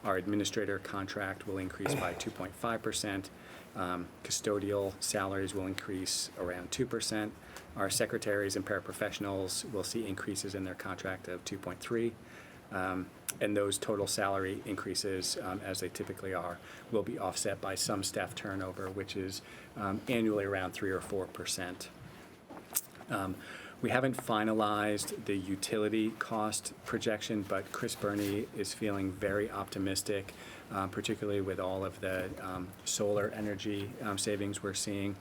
Our administrator contract will increase by 2.5%. Custodial salaries will increase around 2%. Our secretaries and paraprofessionals will see increases in their contract of 2.3%. And those total salary increases, as they typically are, will be offset by some staff turnover, which is annually around 3 or 4%. We haven't finalized the utility cost projection, but Chris Burney is feeling very optimistic, particularly with all of the solar energy savings we're seeing.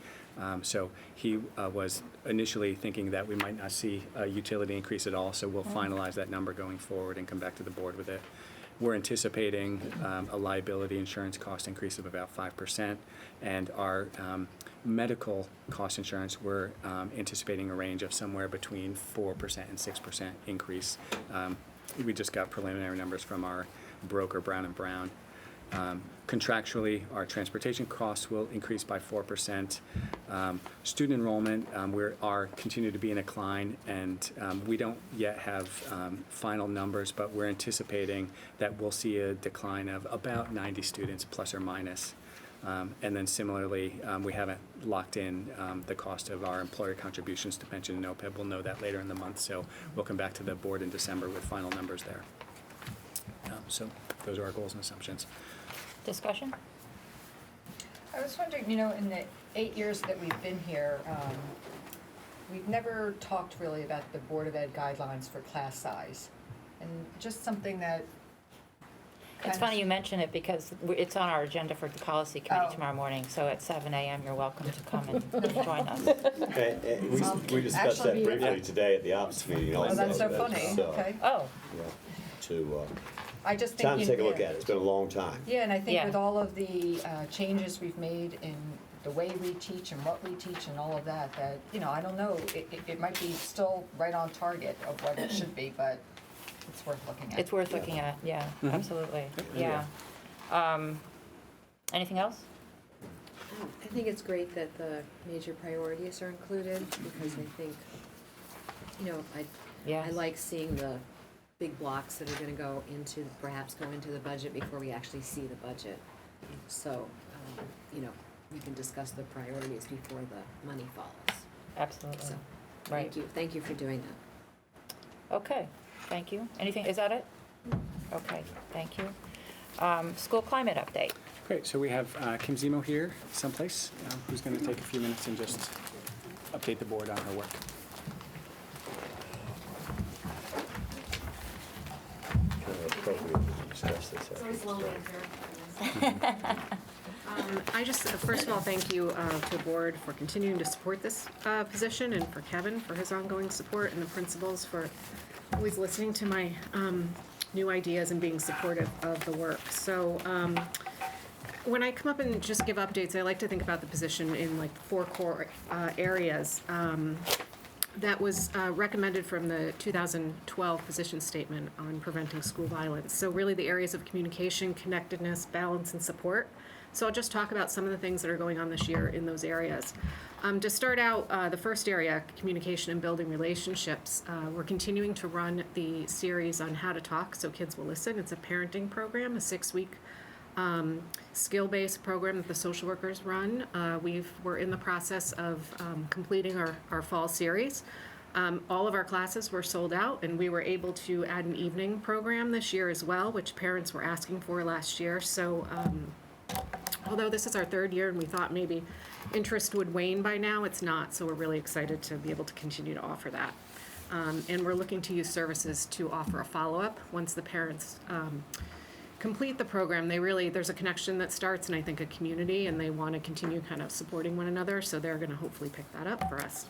So he was initially thinking that we might not see a utility increase at all, so we'll finalize that number going forward and come back to the board with it. We're anticipating a liability insurance cost increase of about 5%, and our medical cost insurance, we're anticipating a range of somewhere between 4% and 6% increase. We just got preliminary numbers from our broker, Brown & Brown. Contractually, our transportation costs will increase by 4%. Student enrollment, we continue to be in a decline, and we don't yet have final numbers, but we're anticipating that we'll see a decline of about 90 students plus or minus. And then similarly, we haven't locked in the cost of our employer contributions to pension and OPEB. We'll know that later in the month, so we'll come back to the board in December with final numbers there. So those are our goals and assumptions. Discussion? I was wondering, in the 8 years that we've been here, we've never talked really about the Board of Ed guidelines for class size. And just something that It's funny you mention it because it's on our agenda for the policy committee tomorrow morning. So at 7 a.m. you're welcome to come and join us. We discussed that briefly today at the ops meeting. Oh, that's so funny. Okay. Oh. I just think time to take a look at it. It's been a long time. Yeah, and I think with all of the changes we've made in the way we teach and what we teach and all of that, I don't know, it might be still right on target of what it should be, but it's worth looking at. It's worth looking at, yeah, absolutely, yeah. Anything else? I think it's great that the major priorities are included because I think, I like seeing the big blocks that are going to perhaps go into the budget before we actually see the budget. So, we can discuss the priorities before the money follows. Absolutely. So, right. Thank you for doing that. Okay, thank you. Anything, is that it? Okay, thank you. School climate update. Great, so we have Kim Zemo here someplace, who's going to take a few minutes and just update the board on her work. It's always lonely in here. I just, first of all, thank you to the board for continuing to support this position and for Kevin for his ongoing support and the principals for always listening to my new ideas and being supportive of the work. So when I come up and just give updates, I like to think about the position in like 4 core areas. That was recommended from the 2012 position statement on preventing school violence. So really the areas of communication, connectedness, balance, and support. So I'll just talk about some of the things that are going on this year in those areas. To start out, the first area, communication and building relationships. We're continuing to run the series on how to talk so kids will listen. It's a parenting program, a 6-week skill-based program that the social workers run. We're in the process of completing our fall series. All of our classes were sold out, and we were able to add an evening program this year as well, which parents were asking for last year. So although this is our 3rd year and we thought maybe interest would wane by now, it's not. So we're really excited to be able to continue to offer that. And we're looking to use services to offer a follow-up once the parents complete the program. There's a connection that starts, and I think a community, and they want to continue kind of supporting one another, so they're going to hopefully pick that up for us.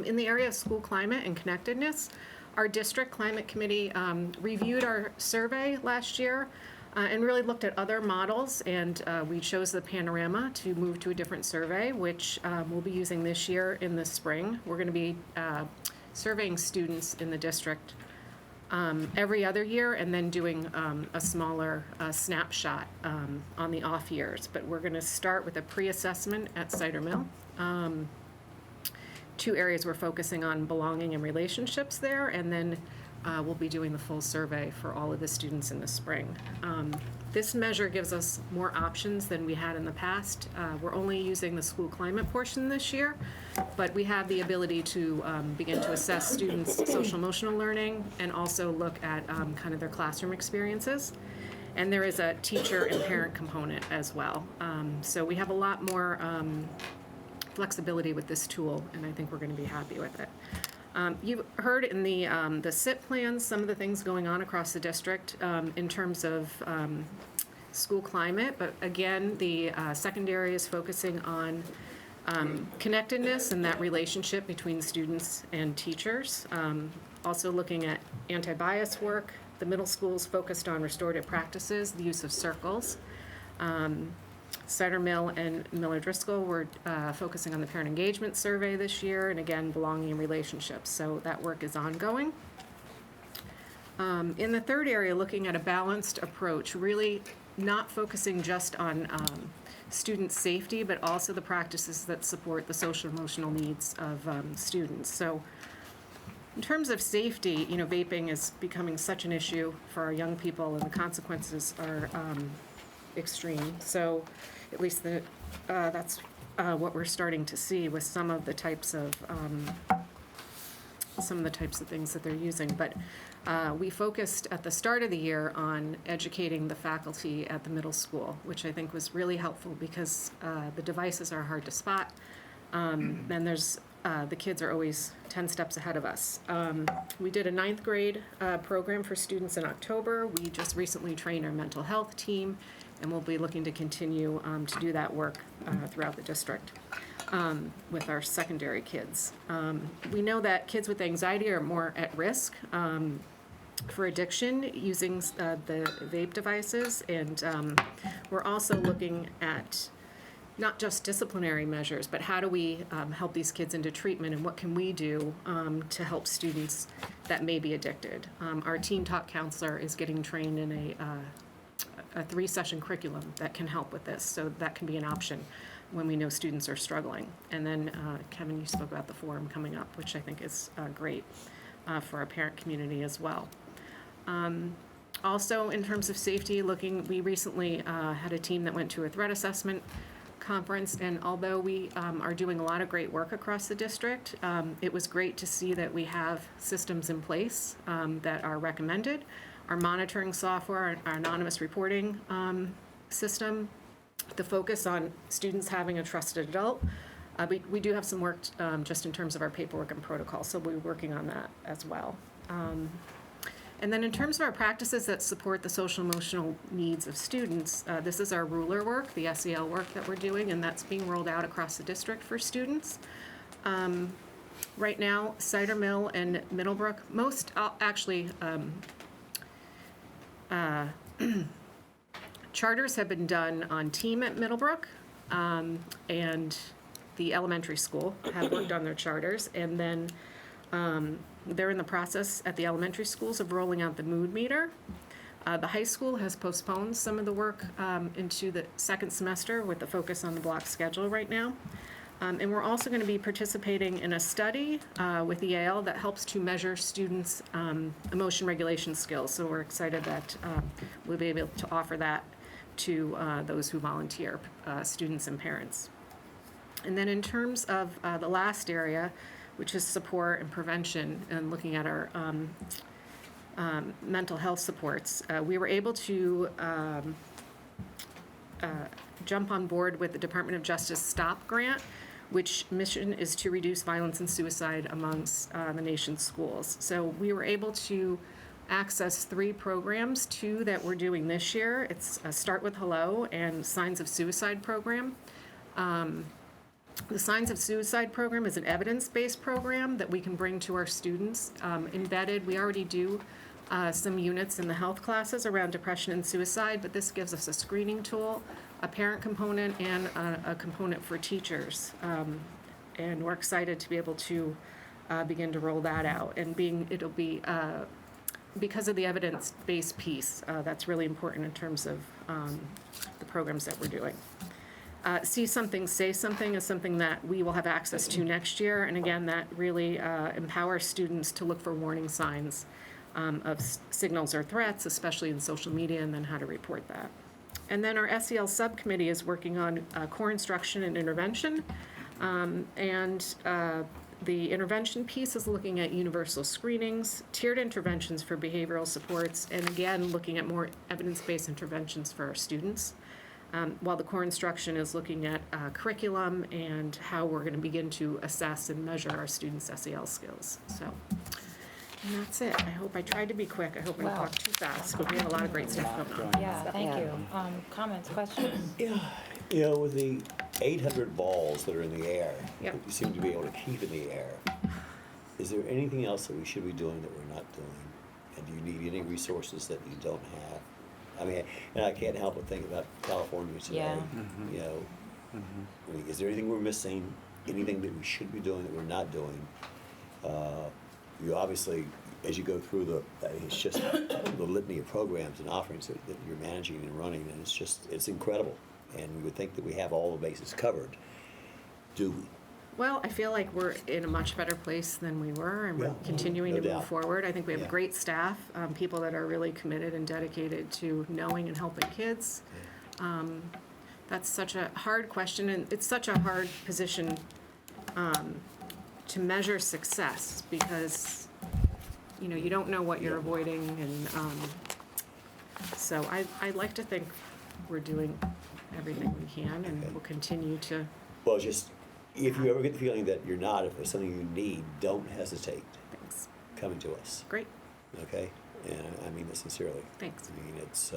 In the area of school climate and connectedness, our district climate committee reviewed our survey last year and really looked at other models, and we chose the Panorama to move to a different survey, which we'll be using this year in the spring. We're going to be surveying students in the district every other year, and then doing a smaller snapshot on the off years. But we're going to start with a pre-assessment at Cider Mill. 2 areas we're focusing on: belonging and relationships there, and then we'll be doing the full survey for all of the students in the spring. This measure gives us more options than we had in the past. We're only using the school climate portion this year, but we have the ability to begin to assess students' social emotional learning and also look at kind of their classroom experiences. And there is a teacher and parent component as well. So we have a lot more flexibility with this tool, and I think we're going to be happy with it. You've heard in the SIP plans some of the things going on across the district in terms of school climate, but again, the secondary is focusing on connectedness and that relationship between students and teachers. Also looking at anti-bias work. The middle school's focused on restorative practices, the use of circles. Cider Mill and Miller Driscoll were focusing on the parent engagement survey this year, and again, belonging and relationships. So that work is ongoing. In the third area, looking at a balanced approach, really not focusing just on student safety, but also the practices that support the social emotional needs of students. So in terms of safety, vaping is becoming such an issue for our young people, and the consequences are extreme. So at least that's what we're starting to see with some of the types of things that they're using. But we focused at the start of the year on educating the faculty at the middle school, which I think was really helpful because the devices are hard to spot. And there's the kids are always 10 steps ahead of us. We did a 9th grade program for students in October. We just recently trained our mental health team, and we'll be looking to continue to do that work throughout the district with our secondary kids. We know that kids with anxiety are more at risk for addiction using the vape devices, and we're also looking at not just disciplinary measures, but how do we help these kids into treatment, and what can we do to help students that may be addicted. Our teen talk counselor is getting trained in a 3-session curriculum that can help with this, so that can be an option when we know students are struggling. And then Kevin, you spoke about the forum coming up, which I think is great for our parent community as well. Also, in terms of safety, we recently had a team that went to a threat assessment conference, and although we are doing a lot of great work across the district, it was great to see that we have systems in place that are recommended. Our monitoring software, our anonymous reporting system, the focus on students having a trusted adult. We do have some work just in terms of our paperwork and protocol, so we're working on that as well. And then in terms of our practices that support the social emotional needs of students, this is our ruler work, the SEL work that we're doing, and that's being rolled out across the district for students. Right now, Cider Mill and Middlebrook, charters have been done on team at Middlebrook, and the elementary school have worked on their charters, and then they're in the process at the elementary schools of rolling out the mood meter. The high school has postponed some of the work into the second semester with the focus on the block schedule right now. And we're also going to be participating in a study with Yale that helps to measure students' emotion regulation skills. So we're excited that we'll be able to offer that to those who volunteer, students and parents. And then in terms of the last area, which is support and prevention, and looking at our mental health supports, we were able to jump on board with the Department of Justice STOP grant, which mission is to reduce violence and suicide amongst the nation's schools. So we were able to access 3 programs, 2 that we're doing this year. It's Start With Hello and Signs of Suicide program. The Signs of Suicide program is an evidence-based program that we can bring to our students. Embedded, we already do some units in the health classes around depression and suicide, but this gives us a screening tool, a parent component, and a component for teachers. And we're excited to be able to begin to roll that out. And it'll be, because of the evidence-based piece, that's really important in terms of the programs that we're doing. See Something, Say Something is something that we will have access to next year, and again, that really empowers students to look for warning signs signals or threats, especially in social media, and then how to report that. And then our SEL subcommittee is working on core instruction and intervention. The intervention piece is looking at universal screenings, tiered interventions for behavioral supports, and again, looking at more evidence-based interventions for our students. While the core instruction is looking at curriculum and how we're going to begin to assess and measure our students' SEL skills. So, and that's it. I hope I tried to be quick. I hope I didn't Wow. talk too fast, but we have a lot of great stuff going on. Yeah, thank you. Comments, questions? Yeah, you know, with the 800 balls that are in the air, Yep. that you seem to be able to keep in the air, is there anything else that we should be doing that we're not doing? And do you need any resources that you don't have? I mean, and I can't help but think about California today. Yeah. You know, I mean, is there anything we're missing? Anything that we should be doing that we're not doing? You obviously, as you go through it's just the litany of programs and offerings that you're managing and running, and it's incredible. And we would think that we have all the bases covered. Do we? Well, I feel like we're in a much better place than we were, and we're Yeah, continuing no to move doubt. forward. I think we have Yeah. great staff, people that are really committed and dedicated to knowing and helping kids. That's such a hard question, and it's such a hard position to measure success, because you don't know what you're avoiding, and so I'd like to think we're doing everything we can, and Okay. we'll continue to. Well, just, if you ever get the feeling that you're not, if there's something you need, don't hesitate Thanks. coming to us, Great. okay? And I mean that sincerely. Thanks. I mean, it's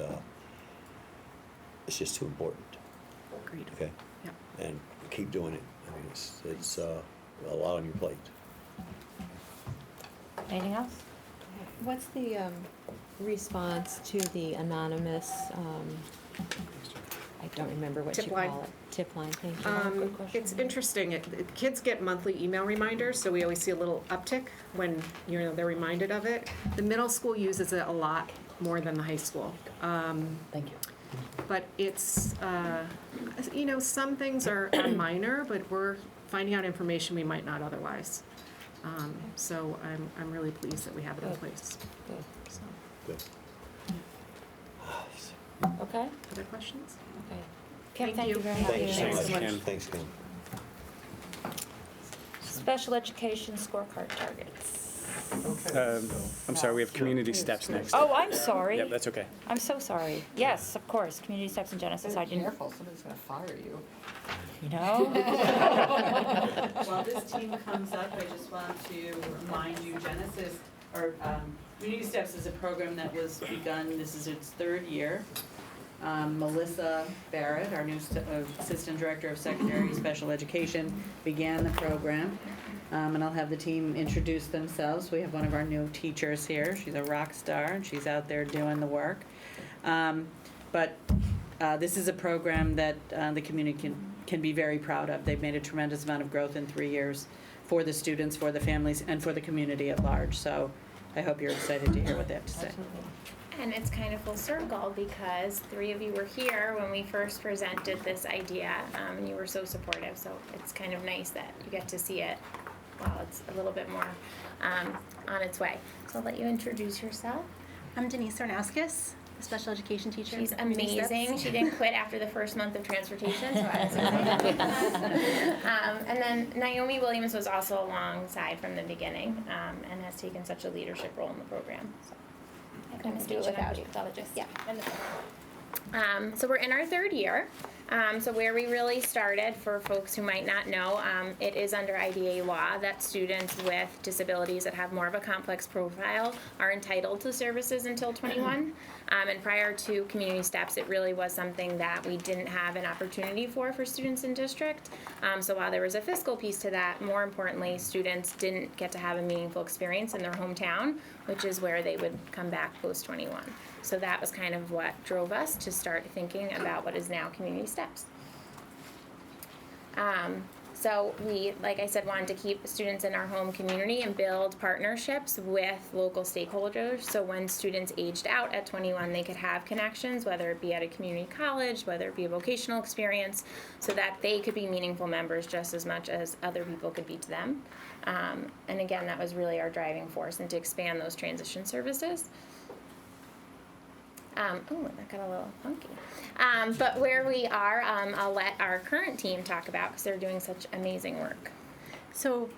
just too important, Agreed. okay? Yeah. And keep doing it. I mean, it's a lot on your plate. Anything else? What's the response to the anonymous, I don't remember what Tip you line. call it. Tip line, thank you. Good question. It's interesting. Kids get monthly email reminders, so we always see a little uptick when they're reminded of it. The middle school uses it a lot more than the high school. Thank you. But it's some things are minor, but we're finding out information we might not otherwise. So I'm really pleased that we have it in Good. place. Good. So, Good. Okay, other questions? okay. Kim, Thank thank you you. very much. Thank you so Thanks much. so much. Kim. Thanks, Kim. Special education scorecard targets. I'm sorry, we have community steps next. Oh, I'm sorry. Yep, that's okay. I'm so sorry. Yes, of course, community steps in Genesis. I Be didn't, careful, somebody's gonna fire you. you know? While this team comes up, I just want to remind you, Genesis, or Community Steps is a program that was begun, this is its third year. Melissa Barrett, our new Assistant Director of Secondary Special Education, began the program. And I'll have the team introduce themselves. We have one of our new teachers here. She's a rock star, and she's out there doing the work. But this is a program that the community can be very proud of. They've made a tremendous amount of growth in 3 years for the students, for the families, and for the community at large. So I hope you're excited to hear what they have to say. And it's kind of full circle because 3 of you were here when we first presented this idea, and you were so supportive. So it's kind of nice that you get to see it while it's a little bit more on its way. So I'll let you introduce yourself. I'm Denise Sarnauskas, a special education teacher. She's at Community amazing. Steps. She didn't quit after the first month of transportation, so I was excited. And then Naomi Williams was also alongside from the beginning and has taken such a leadership role in the program. So I couldn't do it without you. Yeah. So we're in our third year. So where we really started, for folks who might not know, it is under IDA law that students with disabilities that have more of a complex profile are entitled to services until 21. And prior to Community Steps, it really was something that we didn't have an opportunity for students in district. So while there was a fiscal piece to that, more importantly, students didn't get to have a meaningful experience in their hometown, which is where they would come back post 21. So that was kind of what drove us to start thinking about what is now Community Steps. So we, like I said, wanted to keep students in our home community and build partnerships with local stakeholders. So when students aged out at 21, they could have connections, whether it be at a community college, whether it be a vocational experience, so that they could be meaningful members just as much as other people could be to them. And again, that was really our driving force, and to expand those transition services. Oh, that got a little funky. But where we are, I'll let our current team talk about, because they're doing such amazing work. So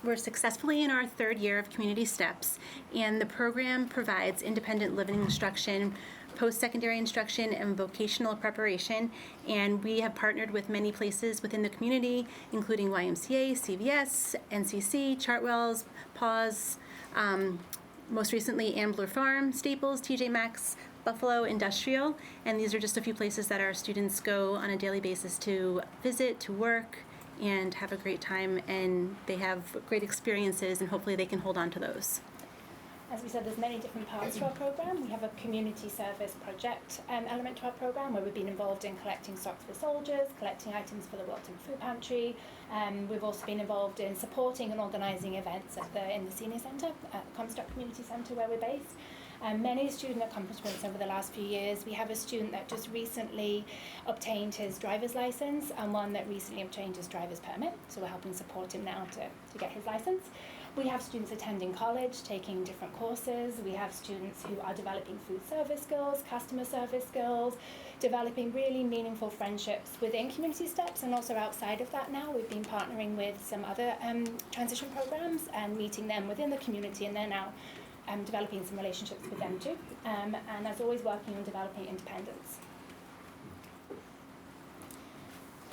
we're successfully in our third year of Community Steps, and the program provides independent living instruction, post-secondary instruction, and vocational preparation. And we have partnered with many places within the community, including YMCA, CVS, NCC, Chartwells, PAWS, most recently Ambler Farm, Staples, TJ Maxx, Buffalo Industrial, and these are just a few places that our students go on a daily basis to visit, to work, and have a great time, and they have great experiences, and hopefully they can hold on to those. As we said, there's many different parts to our program. We have a community service project element to our program, where we've been involved in collecting socks for soldiers, collecting items for the Wilton Food Pantry. We've also been involved in supporting and organising events in the Senior Centre, at the Comstock Community Centre where we're based. Many student accomplishments over the last few years. We have a student that just recently obtained his driver's license, and one that recently obtained his driver's permit. So we're helping support him now to get his license. We have students attending college, taking different courses. We have students who are developing food service skills, customer service skills, developing really meaningful friendships within Community Steps, and also outside of that now. We've been partnering with some other transition programs and meeting them within the community, and they're now developing some relationships with them too, and as always working on developing independence.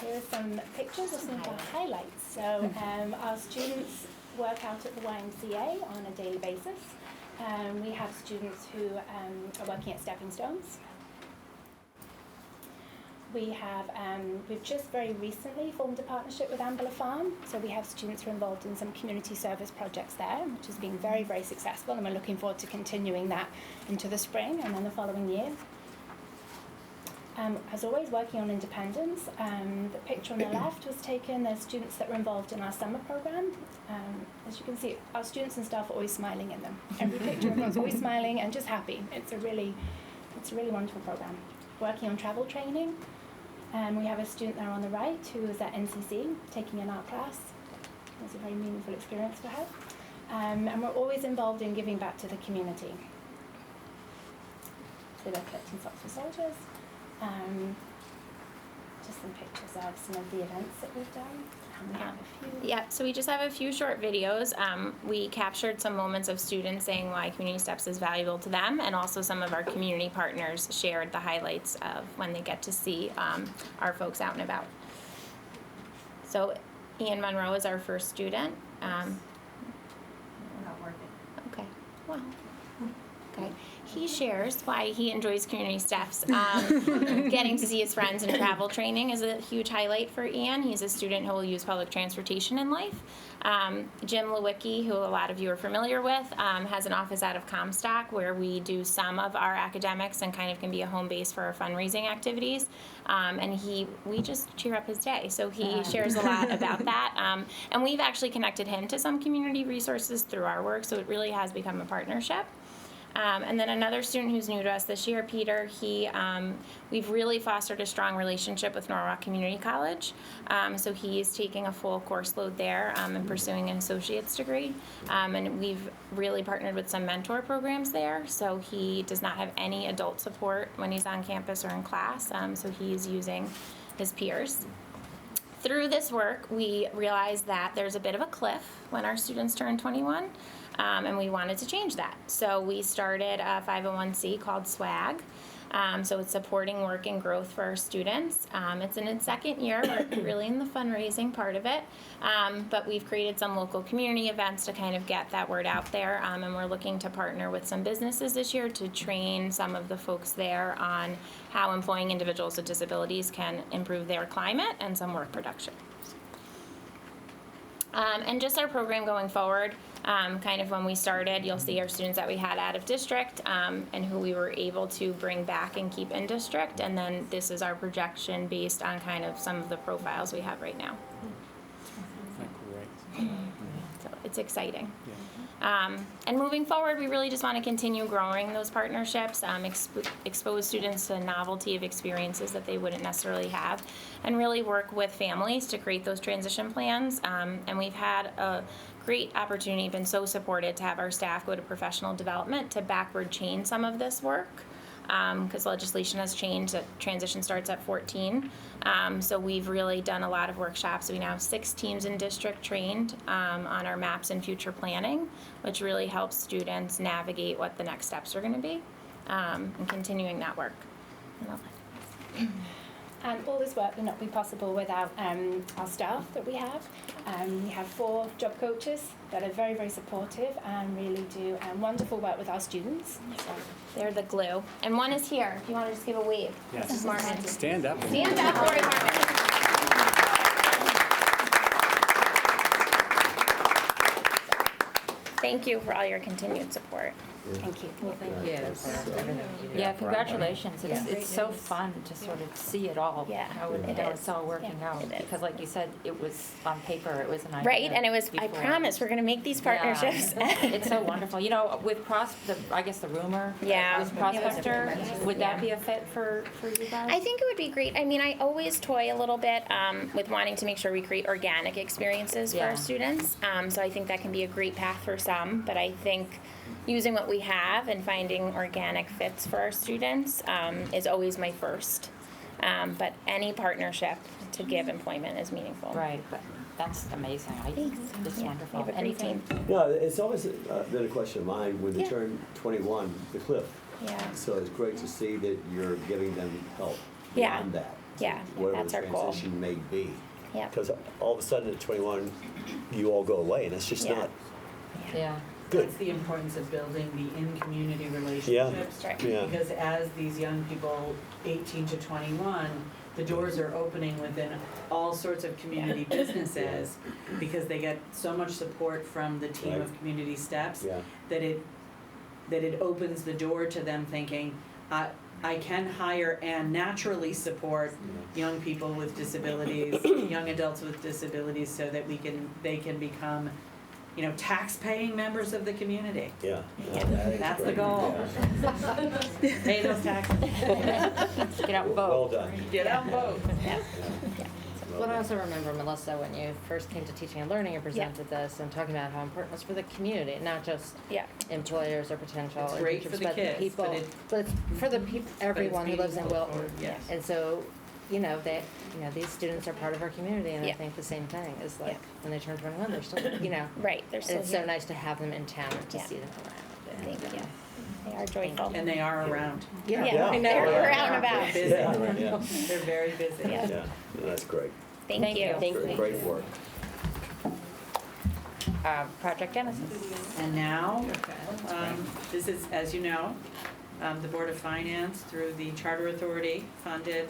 Here are some pictures of some of our highlights. So our students work out at the YMCA on a daily basis. We have students who are working at Stepping Stones. We have, we've just very recently formed a partnership with Ambler Farm, so we have students who are involved in some community service projects there, which has been very, very successful, and we're looking forward to continuing that into the spring and then the following year. As always, working on independence. The picture on the left was taken. There's students that were involved in our summer program. As you can see, our students and staff are always smiling in them. Every picture, everyone's always smiling and just happy. It's a really wonderful program. Working on travel training. We have a student there on the right who is at NCC taking an art class. It was a very meaningful experience for her. And we're always involved in giving back to the community. So they're collecting socks for soldiers. Just some pictures of some of the events that we've done. And we have a few. Yeah, so we just have a few short videos. We captured some moments of students saying why Community Steps is valuable to them, and also some of our community partners shared the highlights of when they get to see our folks out and about. So Ian Monroe is our first student. We're not working. Okay, well, okay. He shares why he enjoys Community Steps. Getting to see his friends and travel training is a huge highlight for Ian. He's a student who will use public transportation in life. Jim Lewicki, who a lot of you are familiar with, has an office out of Comstock where we do some of our academics and kind of can be a home base for our fundraising activities. And we just cheer up his day. So he shares a lot about that. And we've actually connected him to some community resources through our work, so it really has become a partnership. And then another student who's new to us this year, Peter, we've really fostered a strong relationship with Norwalk Community College. So he's taking a full course load there and pursuing an associate's degree. And we've really partnered with some mentor programs there. So he does not have any adult support when he's on campus or in class. So he's using his peers. Through this work, we realized that there's a bit of a cliff when our students turn 21. And we wanted to change that. So we started a 501c called SWAG. So it's supporting work and growth for our students. It's in its second year. We're really in the fundraising part of it. But we've created some local community events to kind of get that word out there. And we're looking to partner with some businesses this year to train some of the folks there on how employing individuals with disabilities can improve their climate and some work production. And just our program going forward, kind of when we started, you'll see our students that we had out of district and who we were able to bring back and keep in district. And then this is our projection based on kind of some of the profiles we have right now. it's exciting. And moving forward, we really just want to continue growing those partnerships, expose students to the novelty of experiences that they wouldn't necessarily have, and really work with families to create those transition plans. And we've had a great opportunity, been so supported to have our staff go to professional development to backward chain some of this work. Because legislation has changed, that transition starts at 14. So we've really done a lot of workshops. We now have 6 teams in district trained on our maps and future planning, which really helps students navigate what the next steps are going to be, and continuing that work. And all this work would not be possible without our staff that we have. We have 4 job coaches that are very, very supportive and really do wonderful work with our students. So They're the glue. And one is here, if you want to just give a wave. Yes. This is Martin. Stand up. Stand up, Lori Martin. Thank you for all your continued support. thank you. Well, thank you. Yeah, congratulations. It's so fun to sort of see it all. Yeah, How it it's is. all working Yeah, out. it is. Because like you said, it was on paper, it was an idea. Right, and it was, I before. promise, we're going to make these partnerships. Yeah. It's so wonderful. You know, with I guess the rumor. Yeah. With Prospector, would that be a fit for you guys? I think it would be great. I mean, I always toy a little bit with wanting to make sure we create organic experiences for Yeah. our students. So I think that can be a great path for some, but I think using what we have and finding organic fits for our students is always my first. But any partnership to give employment is meaningful. Right, but that's amazing. It's Yeah, wonderful. we have a great Anything? team. No, it's always been a question of mine when they Yeah. turn 21, the cliff. Yeah. So it's great to see that you're giving them help Yeah. beyond that. Yeah, Whatever that's the our goal. transition may be. Yeah. Because all of a sudden at 21, you all go away, and that's just Yeah. not Yeah. good. That's the importance of building the in-community Yeah. relationships. Right. Yeah. Because as these young people, 18 to 21, the doors are opening within all sorts of community businesses because they get so much support from the team Right. of community steps Yeah. that it opens the door to them thinking, I can hire and naturally support young people with disabilities, young adults with disabilities, so that they can become, tax-paying members of the community. Yeah. That's the goal. Pay those taxes. Get out and vote. Well done. Get out and vote. But I also remember, Melissa, when you first came to Teaching and Learning and presented this and talking about how important it was for the community, not just Yeah. employers or potential It's great teachers, for the but kids, people, but it- but it's for the people, everyone who lives in meaningful Wilton. for- yes. And so, these students are part of our community, and I Yeah. think the same thing is like Yeah. when they turn 21, they're still, Right, they're and still it's here. so nice to have them in town to Yeah. see them around. Thank you. They are joyful. And they are around. Yeah, Yeah. they're out and about. They're busy. Yeah. They're very busy. Yeah. Yeah. That's great. Thank you. Great work. Project Genesis. And now, this is, as you know, the Board of Finance, through the Charter Authority, funded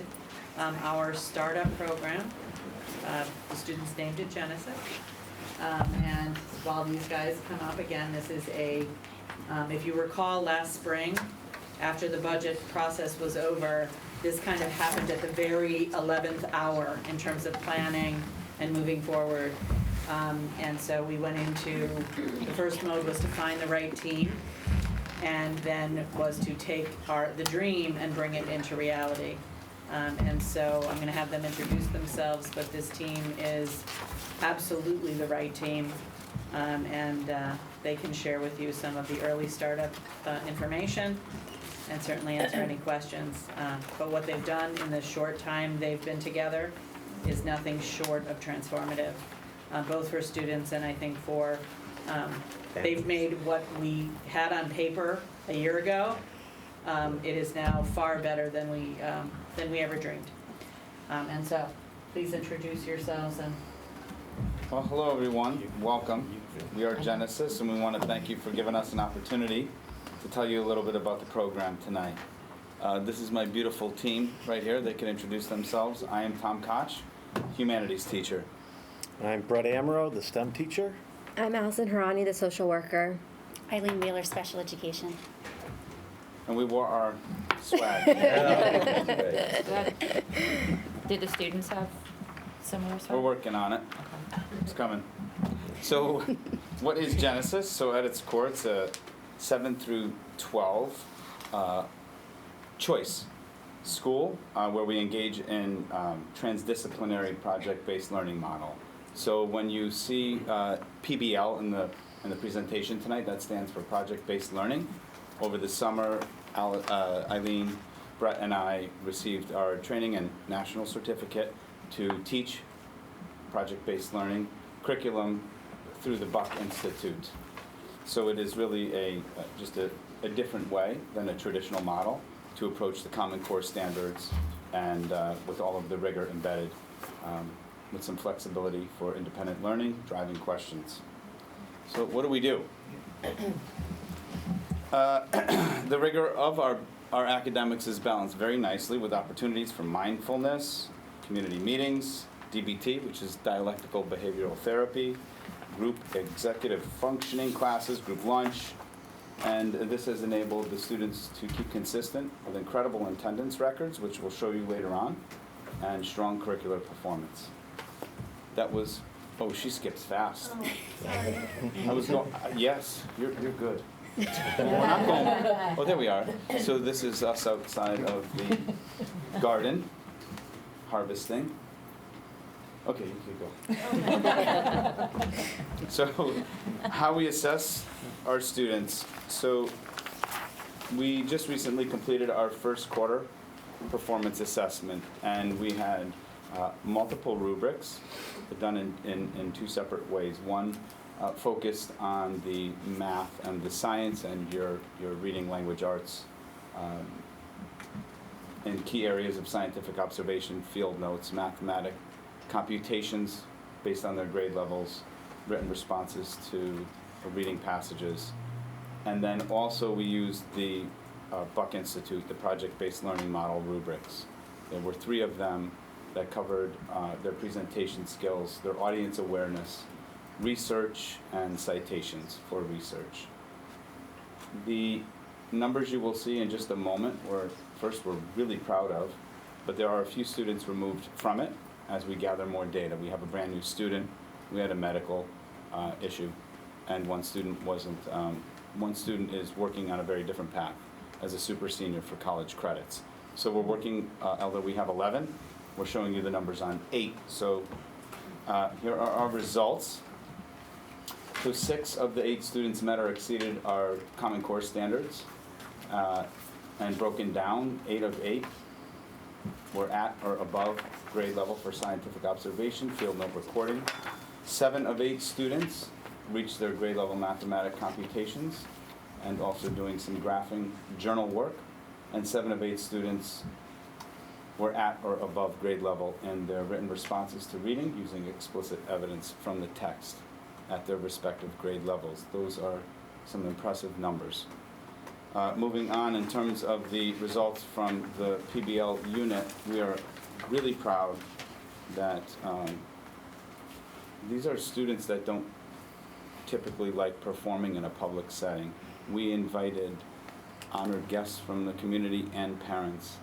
our startup program. The students named it Genesis. And while these guys come up again, this is if you recall last spring, after the budget process was over, this kind of happened at the very 11th hour in terms of planning and moving forward. And so we went into, the first mode was to find the right team, and then was to take the dream and bring it into reality. And so I'm gonna have them introduce themselves, but this team is absolutely the right team. And they can share with you some of the early startup information and certainly answer any questions. But what they've done in the short time they've been together is nothing short of transformative, both for students and I think for, they've made what we had on paper a year ago. It is now far better than we ever dreamed. And so, please introduce yourselves and. Well, hello everyone, welcome. We are Genesis and we want to thank you for giving us an opportunity to tell you a little bit about the program tonight. This is my beautiful team right here. They can introduce themselves. I am Tom Koch, humanities teacher. I'm Brett Amaro, the STEM teacher. I'm Allison Harani, the social worker. Eileen Wheeler, special education. And we wore our swag. Did the students have similar We're swag? working on it. It's coming. So what is Genesis? So at its core, it's a 7 through 12 choice school where we engage in transdisciplinary project-based learning model. So when you see PBL in the presentation tonight, that stands for project-based learning. Over the summer, Eileen, Brett, and I received our training and national certificate to teach project-based learning curriculum through the Buck Institute. So it is really just a different way than a traditional model to approach the Common Core standards and with all of the rigor embedded with some flexibility for independent learning, driving questions. So what do we do? The rigor of our academics is balanced very nicely with opportunities for mindfulness, community meetings, DBT, which is dialectical behavioral therapy, group executive functioning classes, group lunch, and this has enabled the students to keep consistent with incredible attendance records, which we'll show you later on, and strong curricular performance. That was, oh, she skips fast. Oh, sorry. I was going, yes, you're good. We're not going, oh, there we are. So this is us outside of the garden, harvesting. Okay, you can go. So, how we assess our students. So, we just recently completed our first quarter performance assessment, and we had multiple rubrics done in two separate ways. One focused on the math and the science and your reading language arts in key areas of scientific observation, field notes, mathematics, computations based on their grade levels, written responses to reading passages. And then also we used the Buck Institute, the project-based learning model rubrics. There were 3 of them that covered their presentation skills, their audience awareness, research, and citations for research. The numbers you will see in just a moment we're really proud of, but there are a few students removed from it as we gather more data. We have a brand new student, we had a medical issue, and one student wasn't, one student is working on a very different path as a super senior for college credits. So we're working, although we have 11, we're showing you the numbers on 8. So here are our results. So 6 of the 8 students met or exceeded our Common Core standards, and broken down, 8 of 8 were at or above grade level for scientific observation, field note recording. 7 of 8 students reached their grade level mathematic computations and also doing some graphing journal work. And 7 of 8 students were at or above grade level in their written responses to reading using explicit evidence from the text at their respective grade levels. Those are some impressive numbers. Moving on, in terms of the results from the PBL unit, we are really proud that these are students that don't typically like performing in a public setting. We invited honored guests from the community and parents,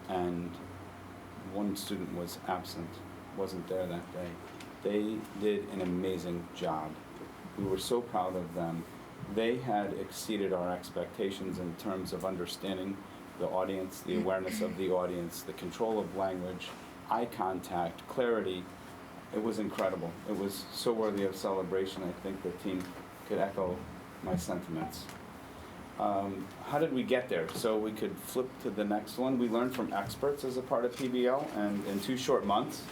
and one student was absent, wasn't there that day. They did an amazing job. We were so proud of them. They had exceeded our expectations in terms of understanding the audience, the awareness of the audience, the control of language, eye contact, clarity. It was incredible. It was so worthy of celebration. I think the team could echo my sentiments. How did we get there? So we could flip to the next one. We learned from experts as a part of PBL, and in 2 short months,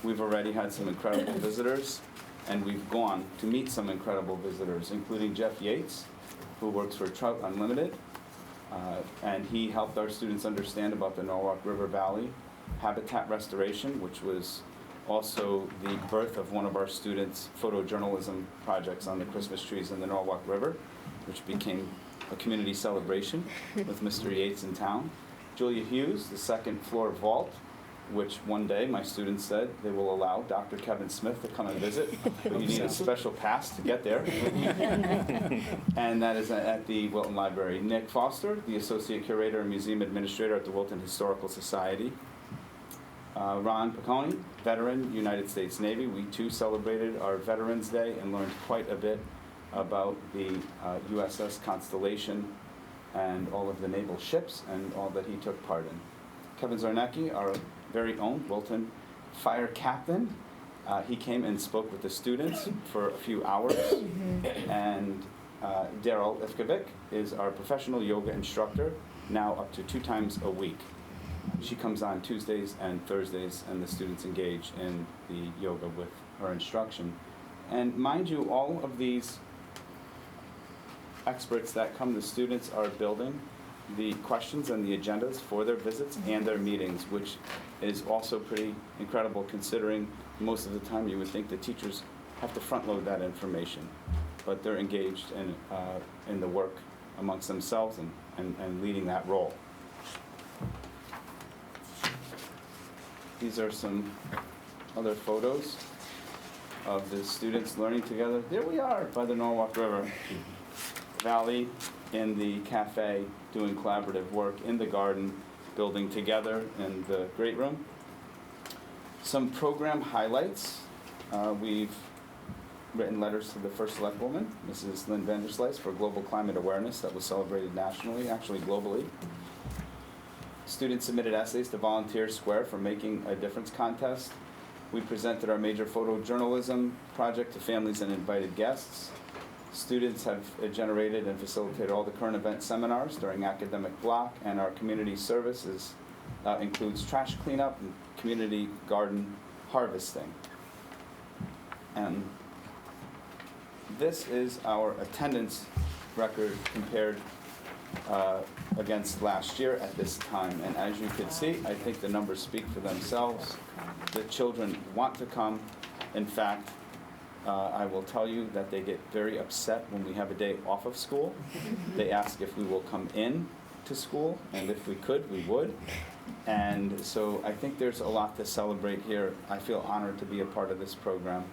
we've already had some incredible visitors, and we've gone to meet some incredible visitors, including Jeff Yates, who works for Trout Unlimited, and he helped our students understand about the Norwalk River Valley habitat restoration, which was also the birth of one of our students' photojournalism projects on the Christmas trees in the Norwalk River, which became a community celebration with Mr. Yates in town. Julia Hughes, the 2nd floor vault, which one day my students said they will allow Dr. Kevin Smith to come and visit, but you need a special pass to get there. And that is at the Wilton Library. Nick Foster, the Associate Curator and Museum Administrator at the Wilton Historical Society. Ron Piccone, veteran, United States Navy. We too celebrated our Veterans Day and learned quite a bit about the USS Constellation and all of the naval ships and all that he took part in. Kevin Zarnecki, our very own Wilton fire captain, he came and spoke with the students for a few hours. And Daryl Ifkovic is our professional yoga instructor, now up to 2 times a week. She comes on Tuesdays and Thursdays, and the students engage in the yoga with her instruction. And mind you, all of these experts that come, the students are building the questions and the agendas for their visits and their meetings, which is also pretty incredible considering most of the time you would think the teachers have to front load that information. But they're engaged in the work amongst themselves and leading that role. These are some other photos of the students learning together. There we are by the Norwalk River Valley in the cafe doing collaborative work, in the garden, building together in the great room. Some program highlights. We've written letters to the first select woman, Mrs. Lynn Vanderslice, for global climate awareness that was celebrated nationally, actually globally. Students submitted essays to Volunteer Square for Making a Difference contest. We presented our major photojournalism project to families and invited guests. Students have generated and facilitated all the current event seminars during academic block, and our community services includes trash cleanup and community garden harvesting. And this is our attendance record compared against last year at this time. And as you can see, I think the numbers speak for themselves. The children want to come. In fact, I will tell you that they get very upset when we have a day off of school. They ask if we will come in to school, and if we could, we would. And so I think there's a lot to celebrate here. I feel honored to be a part of this program,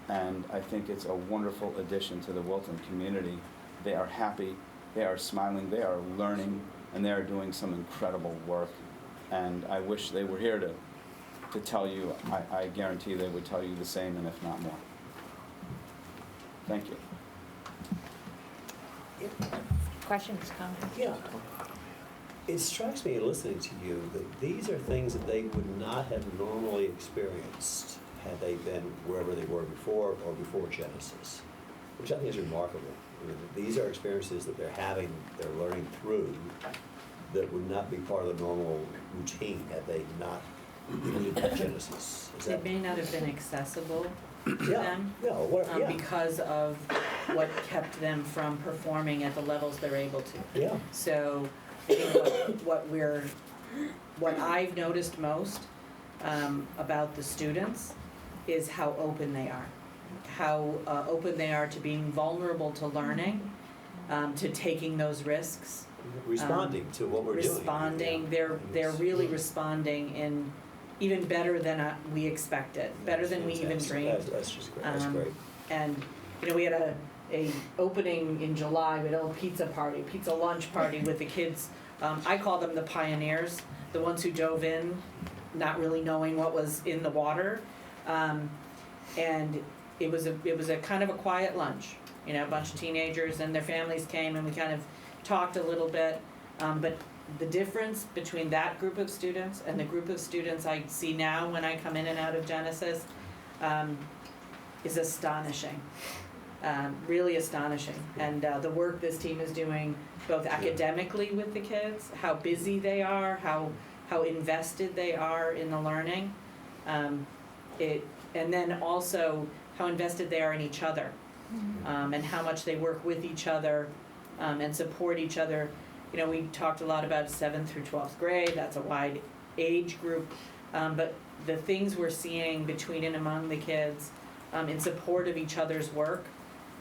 and I think it's a wonderful addition to the Wilton community. They are happy, they are smiling, they are learning, and they are doing some incredible work. And I wish they were here to tell you. I guarantee they would tell you the same, and if not more. Thank you. Questions, comments? Yeah. It strikes me listening to you that these are things that they would not have normally experienced had they been wherever they were before or before Genesis, which I think is remarkable. I mean, these are experiences that they're having, they're learning through, that would not be part of the normal routine had they not been Genesis. It may not have been accessible to Yeah, them yeah. because of what kept them from performing at the levels they're able to. Yeah. So I think what I've noticed most about the students is how open they are. How open they are to being vulnerable to learning, to taking those risks. Responding to what we're Responding, doing. they're really responding in even better than we expected, better than we even dreamed. That's just great. That's great. And we had a opening in July. We had a pizza lunch party with the kids. I call them the pioneers, the ones who dove in, not really knowing what was in the water. And it was a kind of a quiet lunch. A bunch of teenagers and their families came, and we kind of talked a little bit. But the difference between that group of students and the group of students I see now when I come in and out of Genesis is astonishing, really astonishing. And the work this team is doing, both academically with the kids, how busy they are, how invested they are in the learning, and then also how invested they are in each other, and how much they work with each other and support each other. We talked a lot about 7th through 12th grade. That's a wide age group. But the things we're seeing between and among the kids in support of each other's work,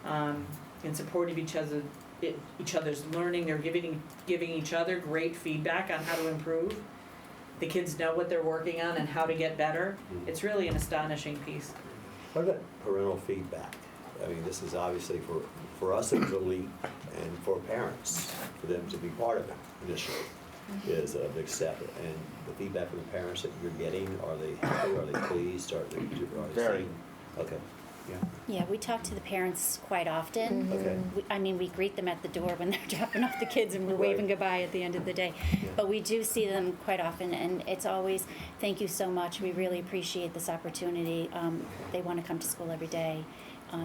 in support of each other's learning, they're giving each other great feedback on how to improve. The kids know what they're working on and how to get better. It's really an astonishing piece. What about parental feedback? I mean, this is obviously for us as a leap, and for parents, for them to be part of it initially is a big step. And the feedback from the parents that you're getting, are they happy? Are they pleased? Are they Very. Okay. Yeah. Yeah, we talk to the parents quite often. Okay. We greet them at the door when they're dropping off the kids and we're waving Right. goodbye at the end of the day. Yeah. But we do see them quite often, and it's always, thank you so much. We really appreciate this opportunity. They want to come to school every day.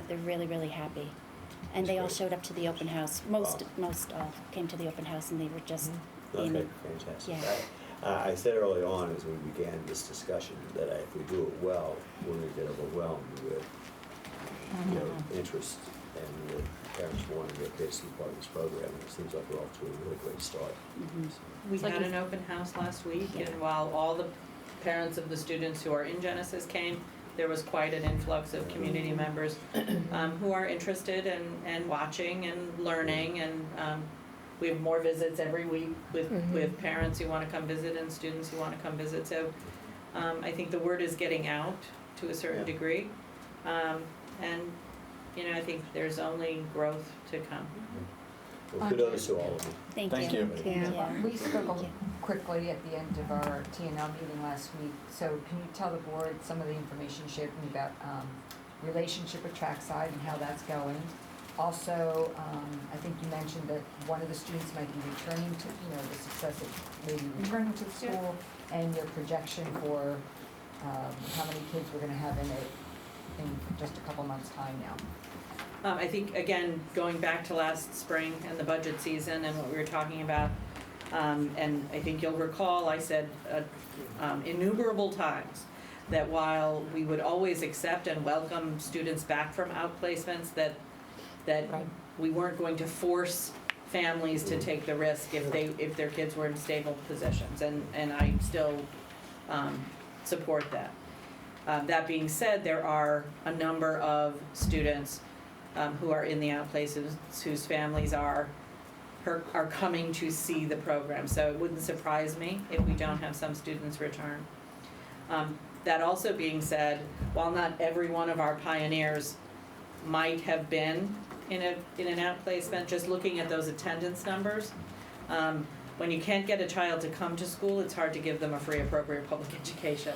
They're really, really happy. And That's they all great. showed up to the open house. Most Wow. all came to the open house, and they were just Okay, in. fantastic. Yeah. I said early on as we began this discussion that if we do it well, we're going to get overwhelmed with interest and with parents wanting their kids to be part of this program. And it seems like we're off to a really great start. We like had we- an open house last week, Yeah. and while all the parents of the students who are in Genesis came, there was quite an influx of community members who are interested and watching and learning, and we have more visits every week with parents who want to come visit and students who want to come visit. So I think the word is getting out to a certain Yeah. degree, and I think there's only growth to come. Well, kudos to all of you. Thank Thank you. you. Yeah. We spoke Thank you. quickly at the end of our TNL meeting last week, so can you tell the board some of the information shared with me about relationship with Trackside and how that's going? Also, I think you mentioned that one of the students might be returning to, the success of maybe returning to school, and your projection for how many kids we're gonna have in it in just a couple months' time now. I think, again, going back to last spring and the budget season and what we were talking about, and I think you'll recall, I said innumerable times that while we would always accept and welcome students back from outplacements, that we weren't going to force families to take the risk if their kids were in stable positions, and I still support that. That being said, there are a number of students who are in the outplaces whose families are coming to see the program. So it wouldn't surprise me if we don't have some students return. That also being said, while not every one of our pioneers might have been in an outplacement, just looking at those attendance numbers, when you can't get a child to come to school, it's hard to give them a free appropriate public education.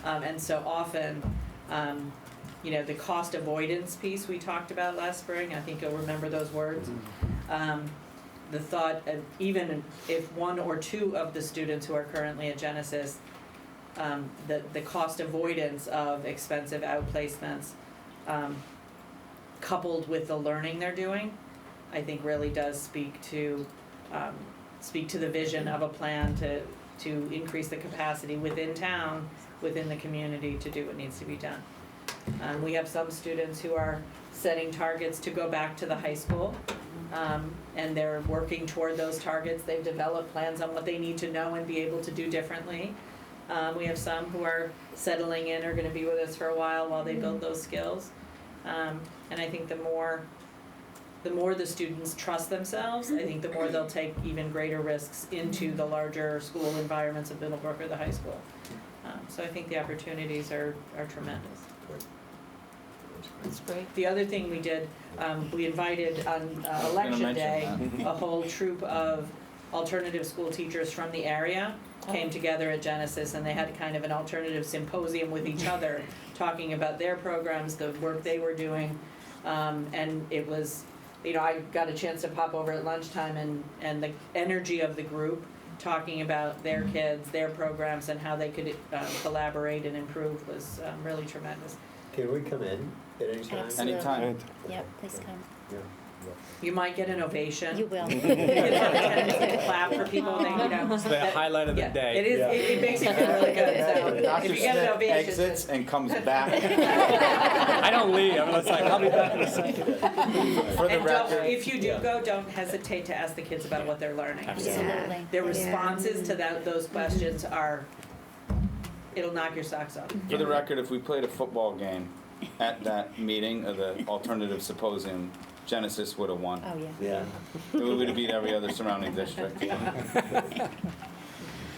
And so often, the cost avoidance piece we talked about last spring, I think you'll remember those words. The thought, even if one or two of the students who are currently at Genesis, the cost avoidance of expensive outplacements, coupled with the learning they're doing, I think really does speak to the vision of a plan to increase the capacity within town, within the community, to do what needs to be done. We have some students who are setting targets to go back to the high school, and they're working toward those targets. They've developed plans on what they need to know and be able to do differently. We have some who are settling in, are gonna be with us for a while they build those skills. And I think the more the students trust themselves, I think the more they'll take even greater risks into the larger school environments of Middlebrook or the high school. So I think the opportunities are tremendous. That's great. The other thing we did, we invited on election day, a whole troop of alternative school teachers from the area came together at Genesis, and they had kind of an alternative symposium with each other, talking about their programs, the work they were doing, and it was, I got a chance to pop over at lunchtime, and the energy of the group talking about their kids, their programs, and how they could collaborate and improve was really tremendous. Can we come in at any time? Absolutely. Anytime. Yep, please come. Yeah. You might get an ovation. You will. You get attendance and clap for people, It's the highlight of the day. It is, Yeah. it makes you feel really good, so Dr. if you get an Smith ovation. exits and comes back. I don't leave. It's like, I'll be back in a second. For the And record, if you do go, don't hesitate to ask the kids about what they're learning. Absolutely. Their responses to those questions it'll knock your socks off. for the record, if we played a football game at that meeting of the alternative symposium, Genesis would have won. Oh, yeah. Yeah, We would have beat every other surrounding district. all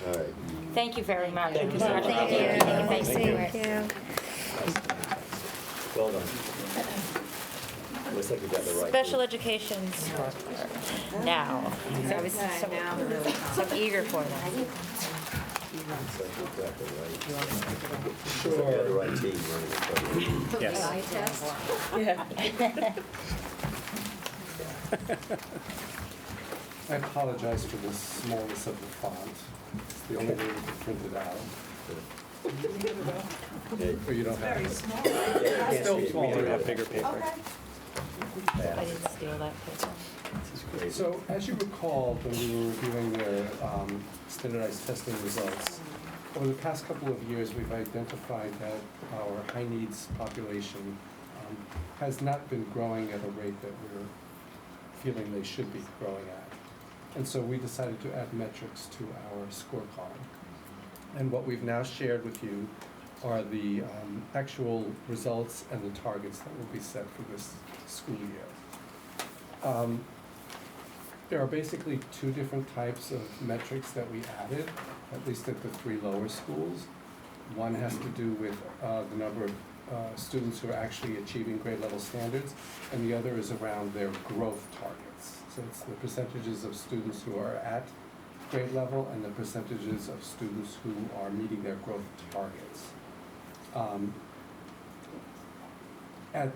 right. Thank you very much. Thank you so much. Thank you. Thank you. Thank you. Well done. Looks like we got the right. Special group. education's now. So I was so eager for that. That's exactly right. You want me to pick it up? Sure. You have the right team running the program. Yes. The eye test? I apologize for the smallness of the font. It's the only way we could print it out. Or you don't have Very it. small. Still smaller. We have bigger paper. I didn't steal that paper. This is great. So as you recall, when we were reviewing their standardized testing results, over the past couple of years, we've identified that our high needs population has not been growing at a rate that we're feeling they should be growing at. And so we decided to add metrics to our scorecard. And what we've now shared with you are the actual results and the targets that will be set for this school year. There are basically two different types of metrics that we added, at least at the three lower schools. One has to do with the number of students who are actually achieving grade level standards, and the other is around their growth targets. So it's the percentages of students who are at grade level and the percentages of students who are meeting their growth targets. At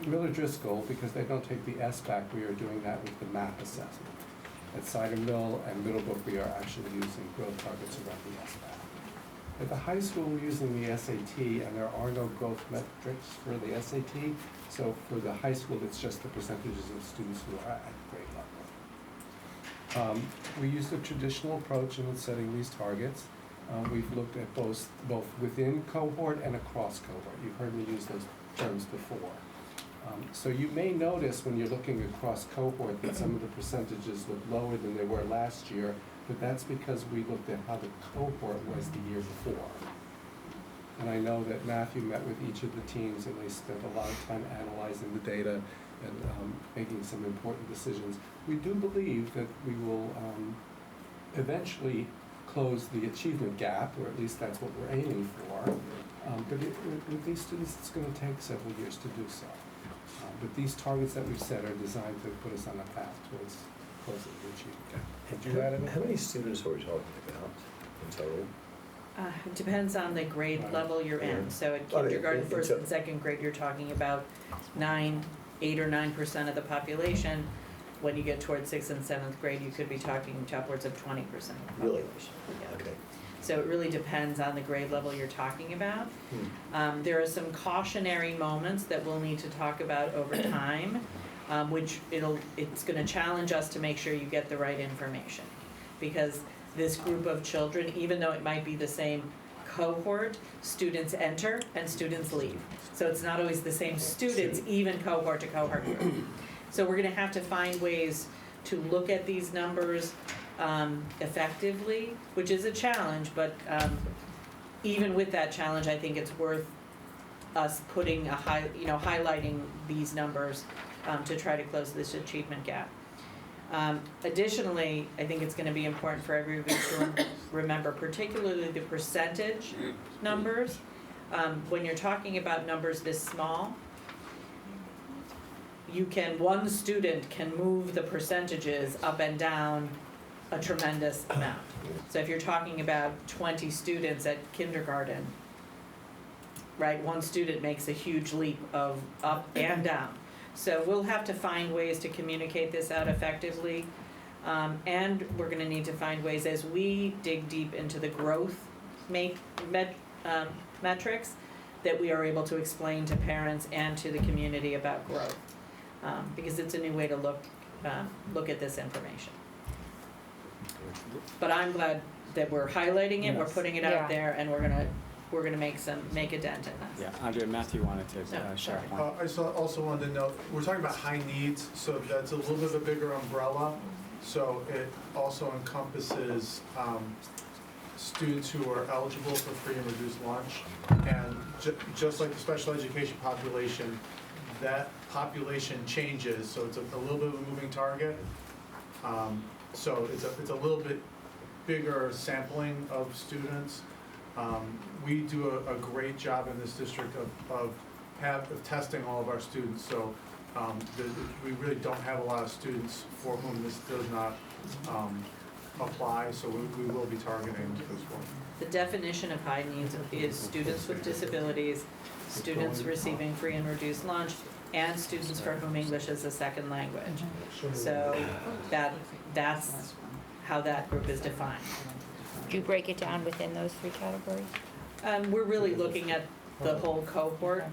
Miller Driscoll, because they don't take the SBAC, we are doing that with the MAP assessment. At Cider Mill and Middlebrook, we are actually using growth targets around the SBAC. At the high school, we're using the SAT, and there are no growth metrics for the SAT. So for the high school, it's just the percentages of students who are at grade level. We used a traditional approach in setting these targets. We've looked at both within cohort and across cohort. You've heard me use those terms before. So you may notice when you're looking across cohort that some of the percentages look lower than they were last year, but that's because we looked at how the cohort was the year before. And I know that Matthew met with each of the teams and they spent a lot of time analyzing the data and making some important decisions. We do believe that we will eventually close the achievement gap, or at least that's what we're aiming for. But with these students, it's going to take several years to do so. But these targets that we've set are designed to put us on a path towards closing the achievement gap. Did you add anything? How many students are we talking about in total? It depends on the grade Right. level you're in. Yeah. So at Oh, yeah, kindergarten, yeah, first so- and second grade, you're talking about 8 or 9% of the population. When you get towards 6th and 7th grade, you could be talking upwards of 20% of the Really? population. Yeah. Okay. So it really depends on the grade level you're talking about. There are some cautionary moments that we'll need to talk about over time, which it's gonna challenge us to make sure you get the right information. Because this group of children, even though it might be the same cohort, students enter and students leave. So it's not always the same students, even cohort to cohort group. So we're gonna have to find ways to look at these numbers effectively, which is a challenge, but even with that challenge, I think it's worth us putting highlighting these numbers to try to close this achievement gap. Additionally, I think it's going to be important for everybody to remember, particularly the percentage numbers. When you're talking about numbers this small, one student can move the percentages up and down a tremendous amount. So if you're talking about 20 students at kindergarten, right, one student makes a huge leap of up and down. So we'll have to find ways to communicate this out effectively. And we're gonna need to find ways as we dig deep into the growth metrics that we are able to explain to parents and to the community about growth. Because it's a new way to look at this information. But I'm glad that we're highlighting it, we're Yes. putting it Yeah. out there, and we're gonna make a dent in this. Yeah, Andre, Matthew wanted to No, share a sorry. point. I also wanted to note, we're talking about high needs, so that's a little bit of a bigger umbrella. So it also encompasses students who are eligible for free and reduced lunch. And just like the special education population, that population changes, so it's a little bit of a moving target. So it's a little bit bigger sampling of students. We do a great job in this district of testing all of our students, so we really don't have a lot of students for whom this does not apply, so we will be targeting this one. The definition of high needs is students with disabilities, students receiving free and reduced lunch, and students for whom English is a second language. So that's how that group is defined. Do you break it down within those three categories? We're really looking at the whole cohort,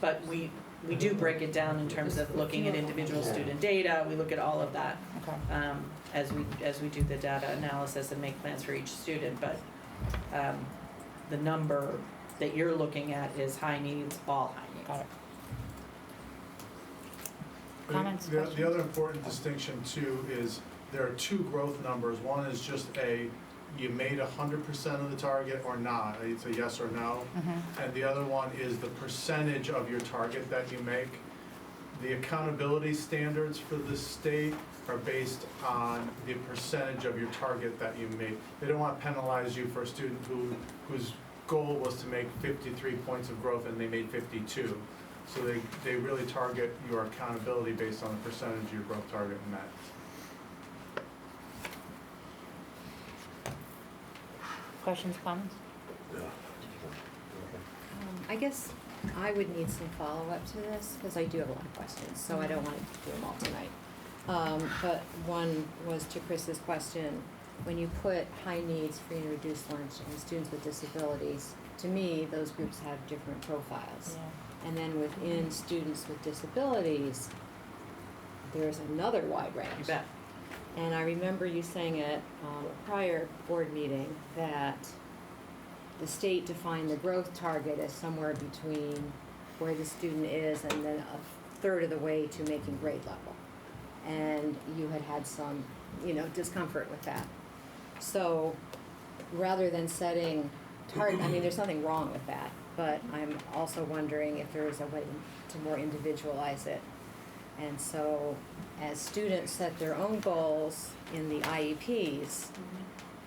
but we do break it down in terms of looking at individual student data. We look at all of that as we do the data analysis and make plans for each student. But the number that you're looking at is high needs, all high needs. Got it. I mean, the other important distinction too is there are two growth numbers. One is just you made 100% of the target or not, it's a yes or no. And the other one is the percentage of your target that you make. The accountability standards for the state are based on the percentage of your target that you make. They don't want to penalize you for a student whose goal was to make 53 points of growth and they made 52. So they really target your accountability based on the percentage of your growth target met. Questions, comments? I guess I would need some follow-up to this, because I do have a lot of questions, so I don't want to do them all tonight. But one was to Chris's question, when you put high needs, free and reduced lunch, and students with disabilities, to me, those groups have different profiles. And then within students with disabilities, there's another wide range. You bet. And I remember you saying at a prior board meeting that the state defined the growth target as somewhere between where the student is and then a third of the way to making grade level. And you had some, discomfort with that. So rather than setting target, I mean, there's nothing wrong with that, but I'm also wondering if there is a way to more individualize it. And so as students set their own goals in the IEPs,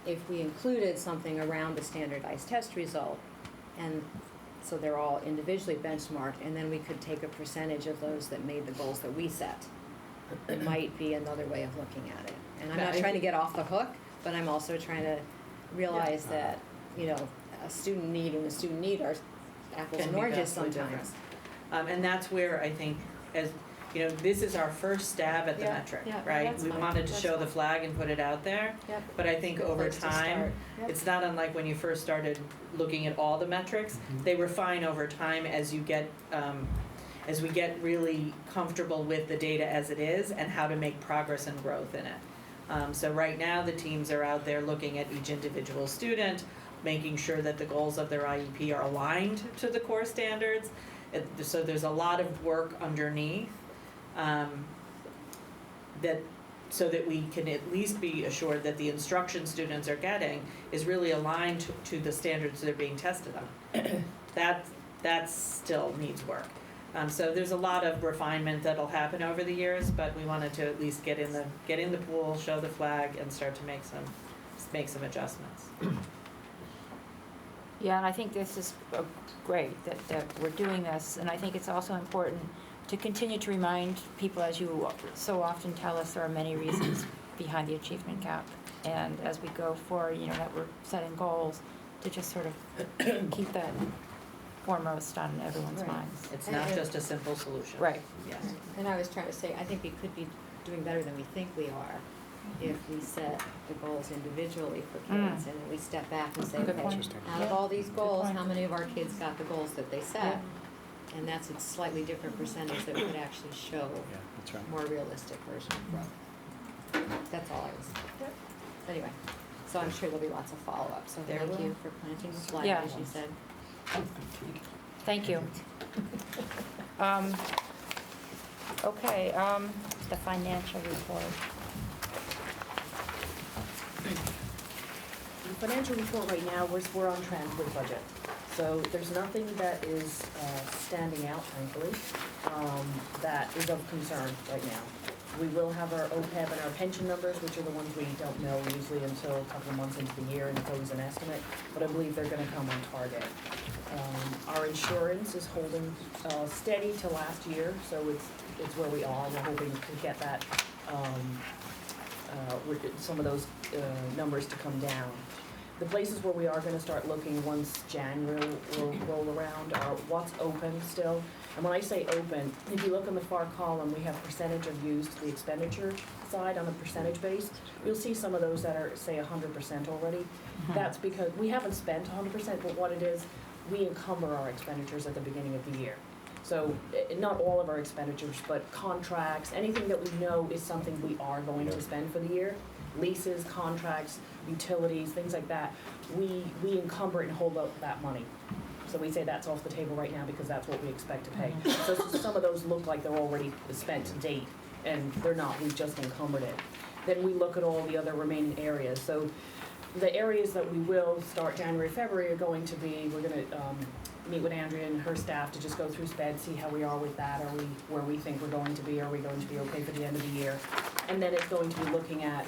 if we included something around the standardized test result, and so they're all individually benchmarked, and then we could take a percentage of those that made the goals that we set, it might be another way of looking at it. And I'm not trying to get off the hook, but I'm also trying to realize that, a student need and a student need are apples and oranges sometimes. And that's where I think, this is our first stab at the metric, right? We wanted to show the flag and put it out there. But I think over time, it's not unlike when you first started looking at all the metrics. They refine over time as you get, as we get really comfortable with the data as it is and how to make progress and growth in it. So right now, the teams are out there looking at each individual student, making sure that the goals of their IEP are aligned to the core standards. So there's a lot of work underneath so that we can at least be assured that the instruction students are getting is really aligned to the standards they're being tested on. That still needs work. So there's a lot of refinement that'll happen over the years, but we wanted to at least get in the pool, show the flag, and start to make some adjustments. Yeah, and I think this is great that we're doing this, and I think it's also important to continue to remind people, as you so often tell us, there are many reasons behind the achievement gap. And as we go forward, that we're setting goals, to just sort of keep that foremost on everyone's minds. It's not just a simple solution. Right. Yes. And I was trying to say, I think we could be doing better than we think we are if we set the goals individually for kids, and then we step back and say, Good okay, point. out of all these goals, how many of our kids got the goals that they set? And that's a slightly different percentage that would actually show That's right. more realistic version of growth. That's all I was, anyway, so I'm sure there'll be lots of follow-up, so There thank will. you for planting the flag, Yeah. as you said. Thank you. Okay, the financial report. The financial report right now, we're on trend with budget. So there's nothing that is standing out, thankfully, that is of concern right now. We will have our OPEB and our pension numbers, which are the ones we don't know usually until a couple of months into the year, and it's always an estimate, but I believe they're gonna come on target. Our insurance is holding steady to last year, so it's where we are. We're hoping to get that some of those numbers to come down. The places where we are gonna start looking once January will roll around are what's open still. And when I say open, if you look on the far column, we have percentage of use to the expenditure side on a percentage base. You'll see some of those that are, say, 100% already. That's because we haven't spent 100%, but what it is, we encumber our expenditures at the beginning of the year. So not all of our expenditures, but contracts, anything that we know is something we are going to spend for the year, leases, contracts, utilities, things like that, we encumber it and hold up that money. So we say that's off the table right now because that's what we expect to pay. So some of those look like they're already spent to date, and they're not, we've just encumbered it. Then we look at all the other remaining areas. So the areas that we will start January, February are going to be, we're gonna meet with Andrea and her staff to just go through SPED, see how we are with that, are we where we think we're going to be, are we going to be okay for the end of the year? And then it's going to be looking at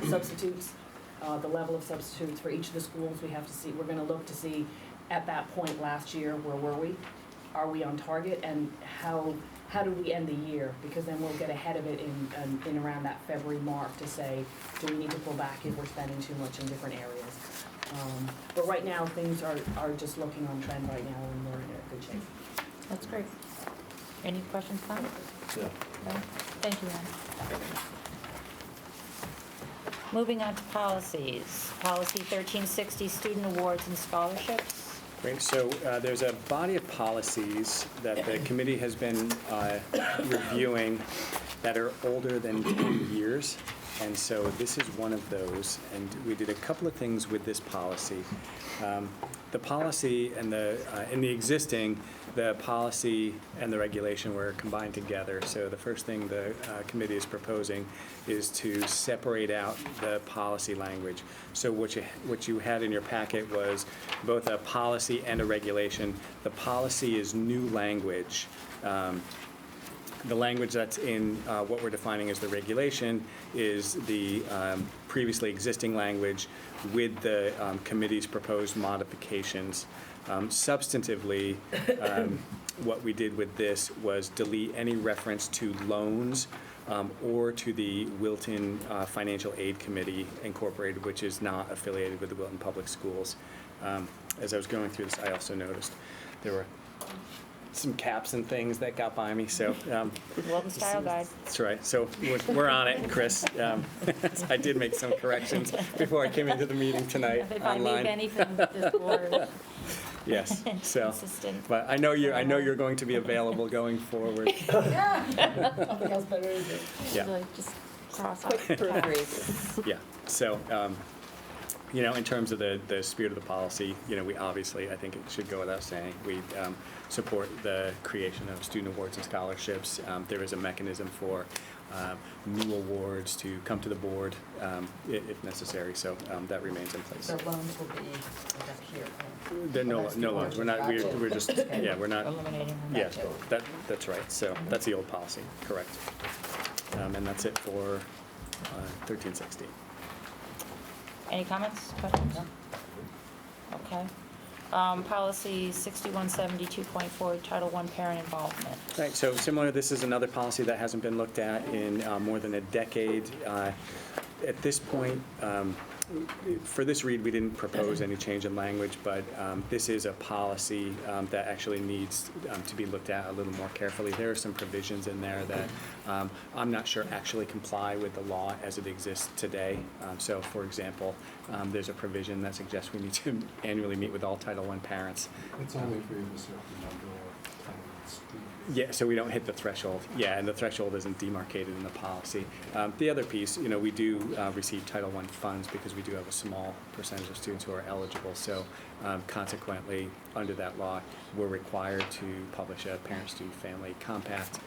substitutes, the level of substitutes for each of the schools. We have to see, we're gonna look to see at that point last year, where were we? Are we on target, and how do we end the year? Because then we'll get ahead of it in around that February mark to say, do we need to pull back if we're spending too much in different areas? But right now, things are just looking on trend right now, and we're in a good shape. That's great. Any questions, comments? Yeah. No? Thank you, Ann. Moving on to policies. Policy 1360, student awards and scholarships. Great, so there's a body of policies that the committee has been reviewing that are older than 10 years. And so this is one of those, and we did a couple of things with this policy. The policy and in the existing, the policy and the regulation were combined together. So the first thing the committee is proposing is to separate out the policy language. So what you had in your packet was both a policy and a regulation. The policy is new language. The language that's in what we're defining as the regulation is the previously existing language with the committee's proposed modifications. Substantively, what we did with this was delete any reference to loans or to the Wilton Financial Aid Committee Incorporated, which is not affiliated with the Wilton Public Schools. As I was going through this, I also noticed there were some caps and things that got by me, so. Wilton Style Guide. That's right, so we're on it, Chris. I did make some corrections before I came into the meeting tonight If I online. leave anything, this board Yes, so, consistent. but I know you're going to be available going forward. Nothing else better, is it? Yeah. Like, just cross out. Quick proofread. Yeah, so, in terms of the spirit of the policy, we obviously, I think it should go without saying, we support the creation of student awards and scholarships. There is a mechanism for new awards to come to the board if necessary, so that remains in place. The loans will be like up here. There are no loans, we're just, yeah, we're not, Eliminating them. yeah, that's right, so that's the old policy, correct. And that's it for 1360. Any comments, questions? Okay. Policy 6172.4, Title I parent involvement. Right, so similar, this is another policy that hasn't been looked at in more than a decade. At this point, for this read, we didn't propose any change in language, but this is a policy that actually needs to be looked at a little more carefully. There are some provisions in there that I'm not sure actually comply with the law as it exists today. So, for example, there's a provision that suggests we need to annually meet with all Title I parents. It's only if we have a certain number of tenants. Yeah, so we don't hit the threshold. Yeah, and the threshold isn't demarcated in the policy. The other piece, we do receive Title I funds because we do have a small percentage of students who are eligible. So consequently, under that law, we're required to publish a parent-student family compact.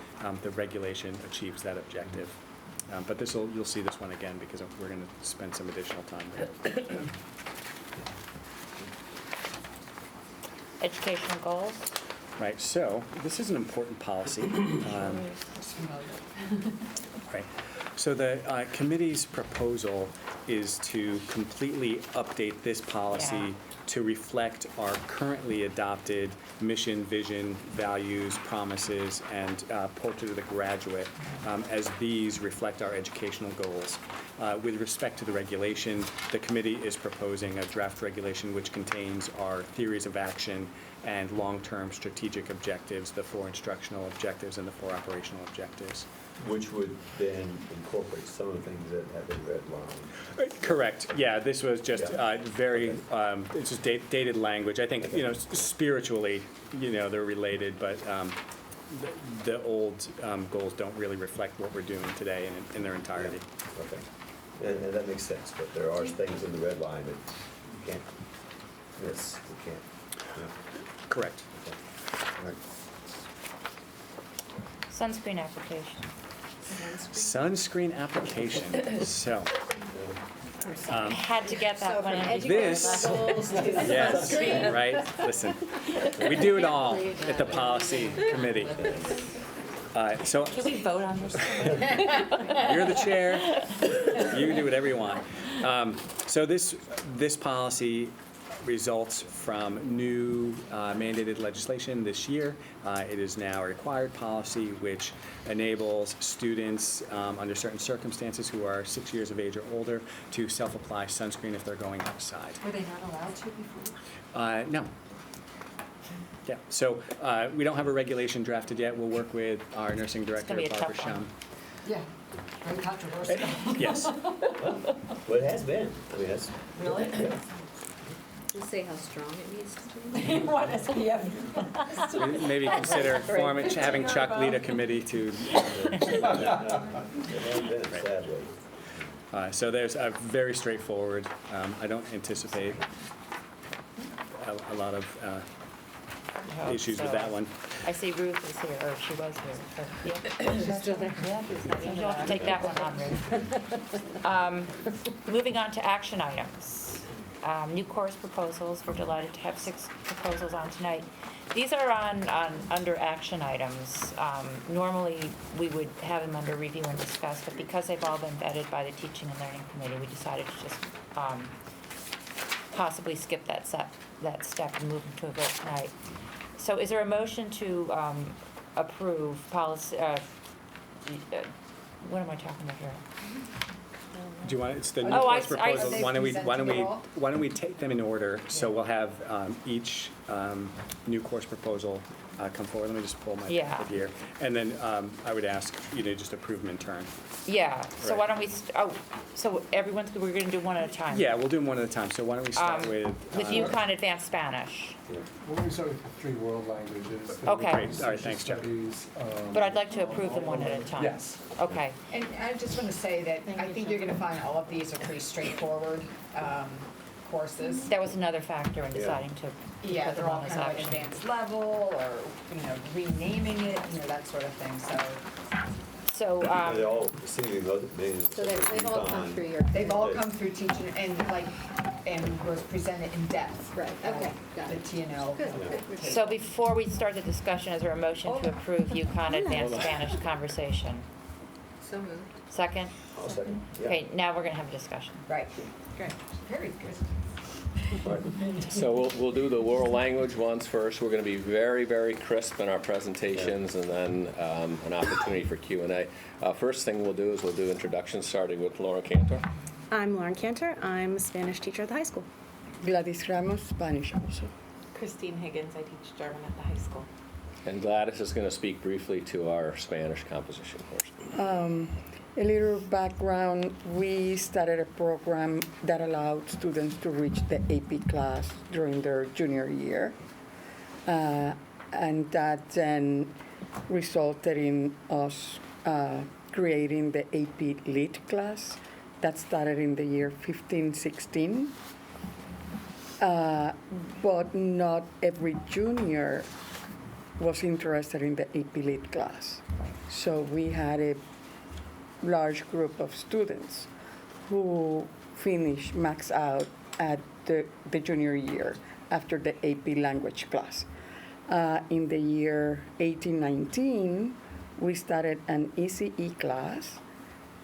The regulation achieves that objective. But you'll see this one again because we're going to spend some additional time there. Educational goals. Right, so this is an important policy. Right. So the committee's proposal is to completely update this policy to reflect our currently adopted mission, vision, values, promises, and portrait of the graduate, as these reflect our educational goals. With respect to the regulation, the committee is proposing a draft regulation which contains our theories of action and long-term strategic objectives, the 4 instructional objectives and the 4 operational objectives. Which would then incorporate some of the things that have been redlined. Correct. Yeah, this was just very, it's just dated language. I think, spiritually, they're related, but the old goals don't really reflect what we're doing today in their entirety. Okay. And that makes sense, but there are things in the red line that you can't miss. You can't. Correct. Okay. All right. Sunscreen application. Sunscreen application. So, Had to get that one in. this, yes, right? Listen, we do it all at the policy committee. So Can we vote on this? you're the chair. You can do whatever you want. So this policy results from new mandated legislation this year. It is now a required policy which enables students under certain circumstances who are 6 years of age or older to self-apply sunscreen if they're going outside. Were they not allowed to before? No. Yeah, so we don't have a regulation drafted yet. We'll work with our nursing director, gonna be a Barbara tough one. Shum. Yeah, very controversial. Yes. Well, it has been. I mean, that's. Really? Yeah. Just say how strong it needs to be. What SPF? Maybe consider having Chuck lead a committee to. It has been, sadly. So there's a very straightforward. I don't anticipate a lot of issues with that one. I see Ruth is here, or she was here. So, She's still there. you'll have to take that one on, Ruth. Moving on to action items. New course proposals. We're delighted to have 6 proposals on tonight. These are on under action items. Normally, we would have them under review and discuss, but because they've all been vetted by the Teaching and Learning Committee, we decided to just possibly skip that step and move them to a vote tonight. So is there a motion to approve policy, what am I talking about here? Do you want, it's the new Oh, course I proposal. see. Why don't we Presenting why don't we take them in order? So we'll have each new course proposal come forward. Let me just pull my Yeah. packet here. And then I would ask you to just approve them in turn. Yeah, so Right. why don't we, so we're going to do one at a time? Yeah, we'll do them one at a time. So why don't we start with UConn Advanced Spanish. Well, we start with the 3 world languages. then Okay. Great. All right, thanks, Chuck. studies, But I'd like to approve them one at a time. Yes. Okay. And I just want to say that I think you're going to find all of these are pretty straightforward courses. That was another factor in deciding to Yeah, put they're them all on as kind of action. advanced level or, renaming it, that sort of thing, so. So, They all seemingly named. So they've all come through your. They've all come through teaching and was presented in depth. Right, okay, got The it. TNL. Good, good. so before we start the discussion, is there a motion to approve UConn Advanced Spanish conversation? So moved. Second? I'll second. Yeah. Okay, now we're going to have a discussion. Right. Great. Very good. So we'll do the world language ones first. We're going to be very, very crisp in our presentations, and then an opportunity for Q&A. First thing we'll do is we'll do introductions, starting with Laura Cantor. I'm Lauren Cantor. I'm a Spanish teacher at the high school. Gladys Ramos, Spanish also. Christine Higgins. I teach German at the high school. And Gladys is going to speak briefly to our Spanish composition course. A little background, we started a program that allowed students to reach the AP class during their junior year. And that then resulted in us creating the AP Lit class. That started in the year 15-16. But not every junior was interested in the AP Lit class. So we had a large group of students who max out at the junior year after the AP language class. In the year 18-19, we started an ECE class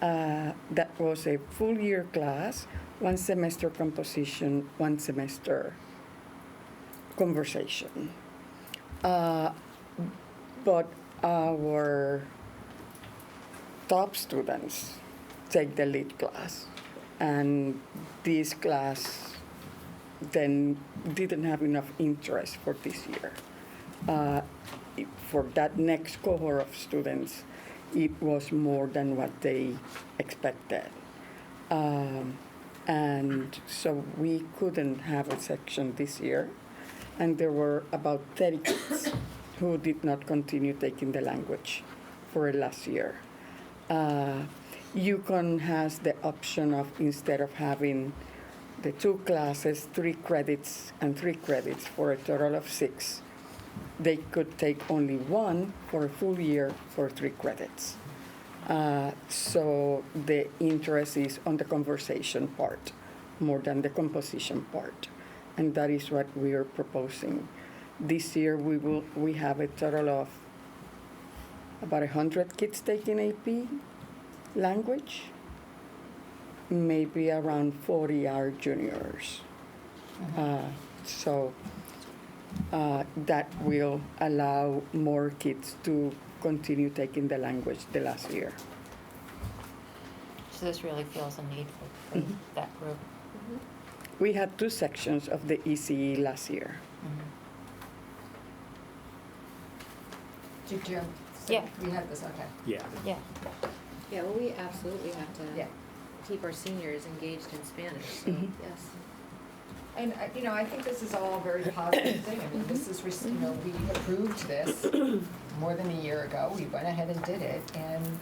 that was a full year class, 1 semester composition, 1 semester conversation. But our top students take the lead class, and this class then didn't have enough interest for this year. For that next cohort of students, it was more than what they expected. And so we couldn't have a section this year, and there were about 30 kids who did not continue taking the language for last year. UConn has the option of, instead of having the 2 classes, 3 credits and 3 credits for a total of 6, they could take only 1 for a full year for 3 credits. So the interest is on the conversation part more than the composition part, and that is what we are proposing. This year we have a total of about 100 kids taking AP language. Maybe around 40 are juniors. So that will allow more kids to continue taking the language the last year. So this really fills a need for that group. We had 2 sections of the ECE last year. Did you? Yeah. We had this, okay. Yeah. Yeah. Yeah, well, we absolutely have to Yeah. keep our seniors engaged in Spanish, so, yes. And, I think this is all a very positive thing. I mean, this is, we approved this more than a year ago. We went ahead and did it, and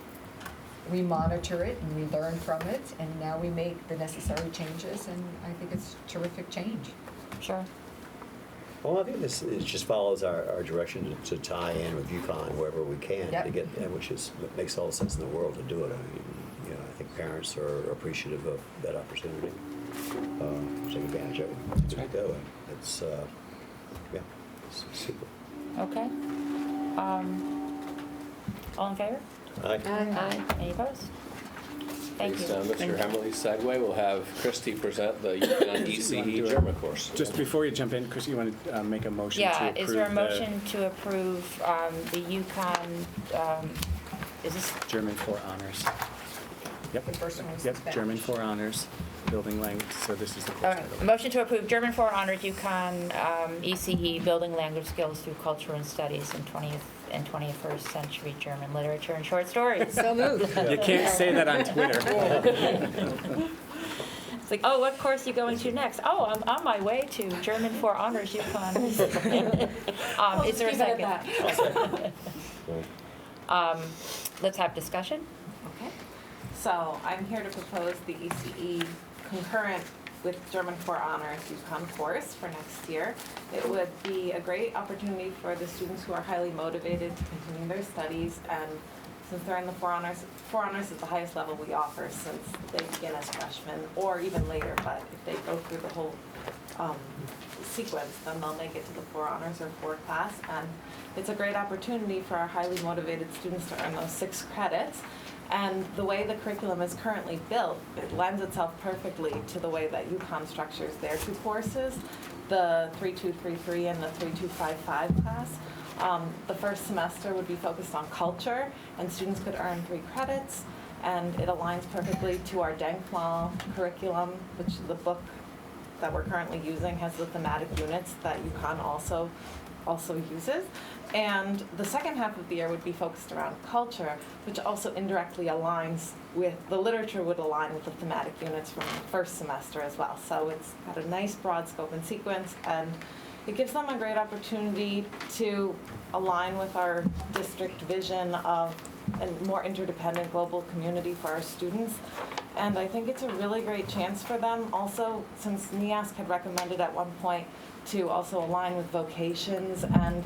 we monitor it, and we learn from it, and now we make the necessary changes, and I think it's terrific change. Sure. Well, I think this it just follows our direction to tie in with UConn wherever we can Yep. to get, which makes all the sense in the world to do it. I mean, I think parents are appreciative of that opportunity. Take advantage of it. It's way to go. It's it's super. Okay. All in favor? Aye. Any opposed? Thank Based you. on Mr. Hemmerly's segue, we'll have Christy present the UConn ECE German course. Just before you jump in, Chris, you want to make a motion to Yeah, approve is there a the motion to approve the UConn, is this, German for honors? Yep. The first one was Yep, Spanish. German for honors, building language, so this is the all course right, title. motion to approve German for honors UConn ECE, building language skills through culture and studies in 20th and 21st century German literature and short stories. So moved. You can't say that on Twitter. It's like, oh, what course are you going to next? Oh, I'm on my way to German for honors UConn. Is there a second? Let's have discussion. Okay. So I'm here to propose the ECE concurrent with German for Honors UConn course for next year. It would be a great opportunity for the students who are highly motivated to continue their studies, and since they're in the for honors is the highest level we offer since they begin as freshmen or even later, but if they go through the whole sequence, then they'll make it to the for honors or for class, and it's a great opportunity for our highly motivated students to earn those 6 credits. And the way the curriculum is currently built, it lends itself perfectly to the way that UConn structures their 2 courses, the 3233 and the 3255 class. The first semester would be focused on culture, and students could earn 3 credits, and it aligns perfectly to our Denkmal curriculum, which the book that we're currently using has the thematic units that UConn also uses. And the second half of the year would be focused around culture, which also indirectly aligns with, the literature would align with the thematic units from the first semester as well. So it's got a nice broad scope and sequence, and it gives them a great opportunity to align with our district vision of a more interdependent global community for our students. And I think it's a really great chance for them also, since NEASC had recommended at one point to also align with vocations and,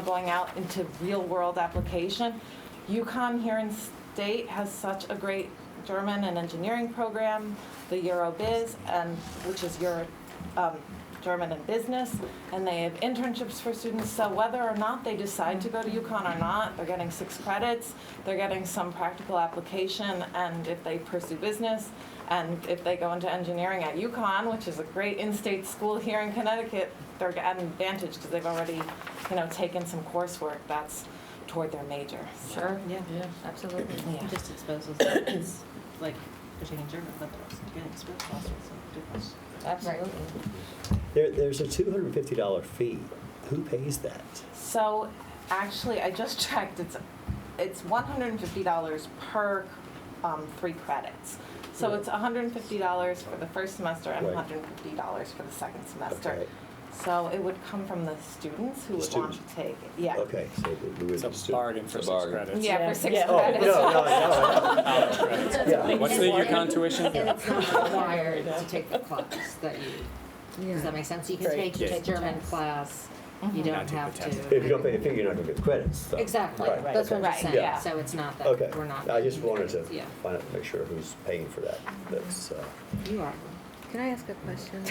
going out into real world application. UConn here in state has such a great German and engineering program, the EuroBiz, which is German and business, and they have internships for students. So whether or not they decide to go to UConn or not, they're getting 6 credits, they're getting some practical application, and if they pursue business, and if they go into engineering at UConn, which is a great in-state school here in Connecticut, they're at an advantage because they've already, taken some coursework that's toward their major. So, Sure. Yeah, absolutely. Yeah. It just exposes them. It's like pushing in German, but they're getting exposed also, so different. Absolutely. There's a $250 fee. Who pays that? So actually, I just checked. It's $150 per 3 credits. So it's $150 for the first semester and Right. $150 for the second semester. Okay. So it would come from the students who would want Students. to take it. Yeah. Okay, so we would It's a bargain for It's a 6 bargain. credits. Yeah, for 6 Oh, credits. no. College credits. Yeah. What's the Yukon tuition? And it's not required to take the class that you, does that make sense? You can Right. take Yeah. a German class, you Not don't take have the test. to. If you don't pay the fee, you're not gonna get credits, so. Exactly, Right, that's what okay. I'm Right, saying, yeah. so it's not that Okay, we're not. I just wanted to Yeah. find out, make sure who's paying for that. That's, You are. Can I ask a question?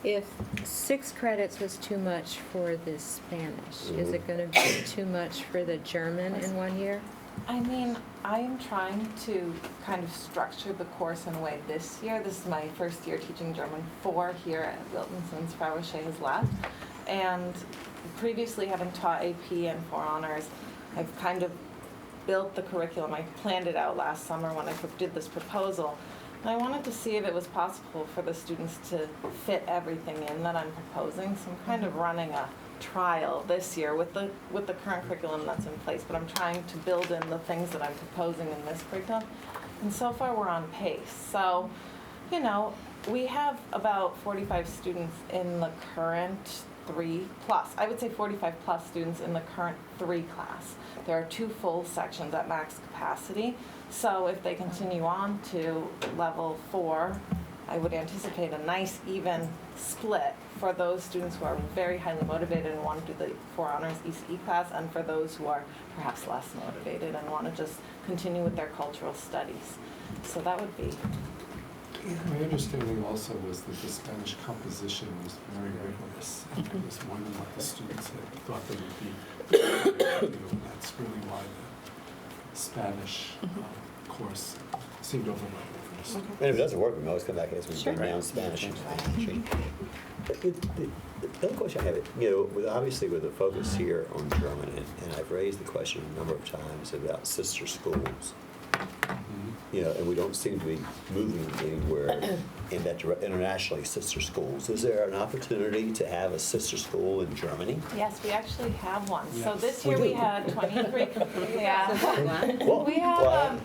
If 6 credits was too much for the Spanish, is it going to be too much for the German in 1 year? I mean, I am trying to kind of structure the course in a way this year. This is my first year teaching German 4 here at Wilton since Frau Rocher has left. And previously having taught AP and 4 honors, I've kind of built the curriculum. I planned it out last summer when I did this proposal. And I wanted to see if it was possible for the students to fit everything in that I'm proposing. So I'm kind of running a trial this year with the current curriculum that's in place, but I'm trying to build in the things that I'm proposing in this curriculum. And so far we're on pace. So, we have about 45 students in the current 3 plus. I would say 45 plus students in the current 3 class. There are 2 full sections at max capacity. So if they continue on to level 4, I would anticipate a nice even split for those students who are very highly motivated and want to do the 4 honors ECE class, and for those who are perhaps less motivated and want to just continue with their cultural studies. So that would be. My understanding also was that the Spanish composition was very rigorous, and it was more than what the students had thought they would be. And that's really why the Spanish course seemed overwhelming for the students. and if it doesn't work, we can always come back as we bring down Spanish. The other question I have, obviously with the focus here on German, and I've raised the question a number of times about sister schools. And we don't seem to be moving anywhere in that internationally, sister schools. Is there an opportunity to have a sister school in Germany? Yes, we actually have one. So Yes. this year we had 23. Yeah. Well, We have, well,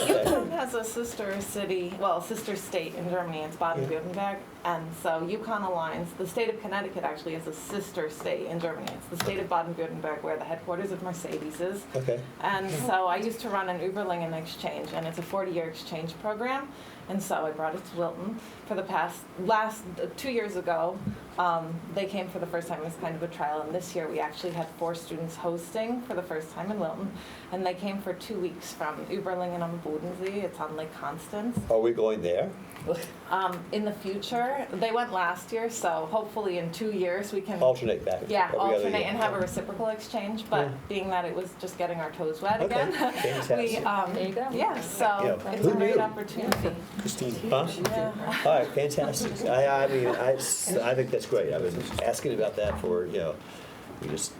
Yukon has a sister state in Germany. It's Baden-Württemberg. And so Yukon aligns, the state of Connecticut actually is a sister state in Germany. It's the state of Baden-Württemberg where the headquarters of Mercedes is. Okay. And so I used to run an Überlingen exchange, and it's a 40-year exchange program. And so I brought it to Wilton for the last 2 years ago. They came for the first time as kind of a trial, and this year we actually had 4 students hosting for the first time in Wilton. And they came for 2 weeks from Überlingen am Bodensee. It's on Lake Constance. Are we going there? In the future, they went last year, so hopefully in 2 years we can Alternate back and yeah, forth every other alternate year. and have a reciprocal exchange. But being that it was just getting our toes wet Okay, again, fantastic. we There you go. yeah, so Yeah. it's Who a great knew? opportunity. Christine. Huh? Yeah. All right, fantastic. I mean, I think that's great. I've been asking about that for, we just,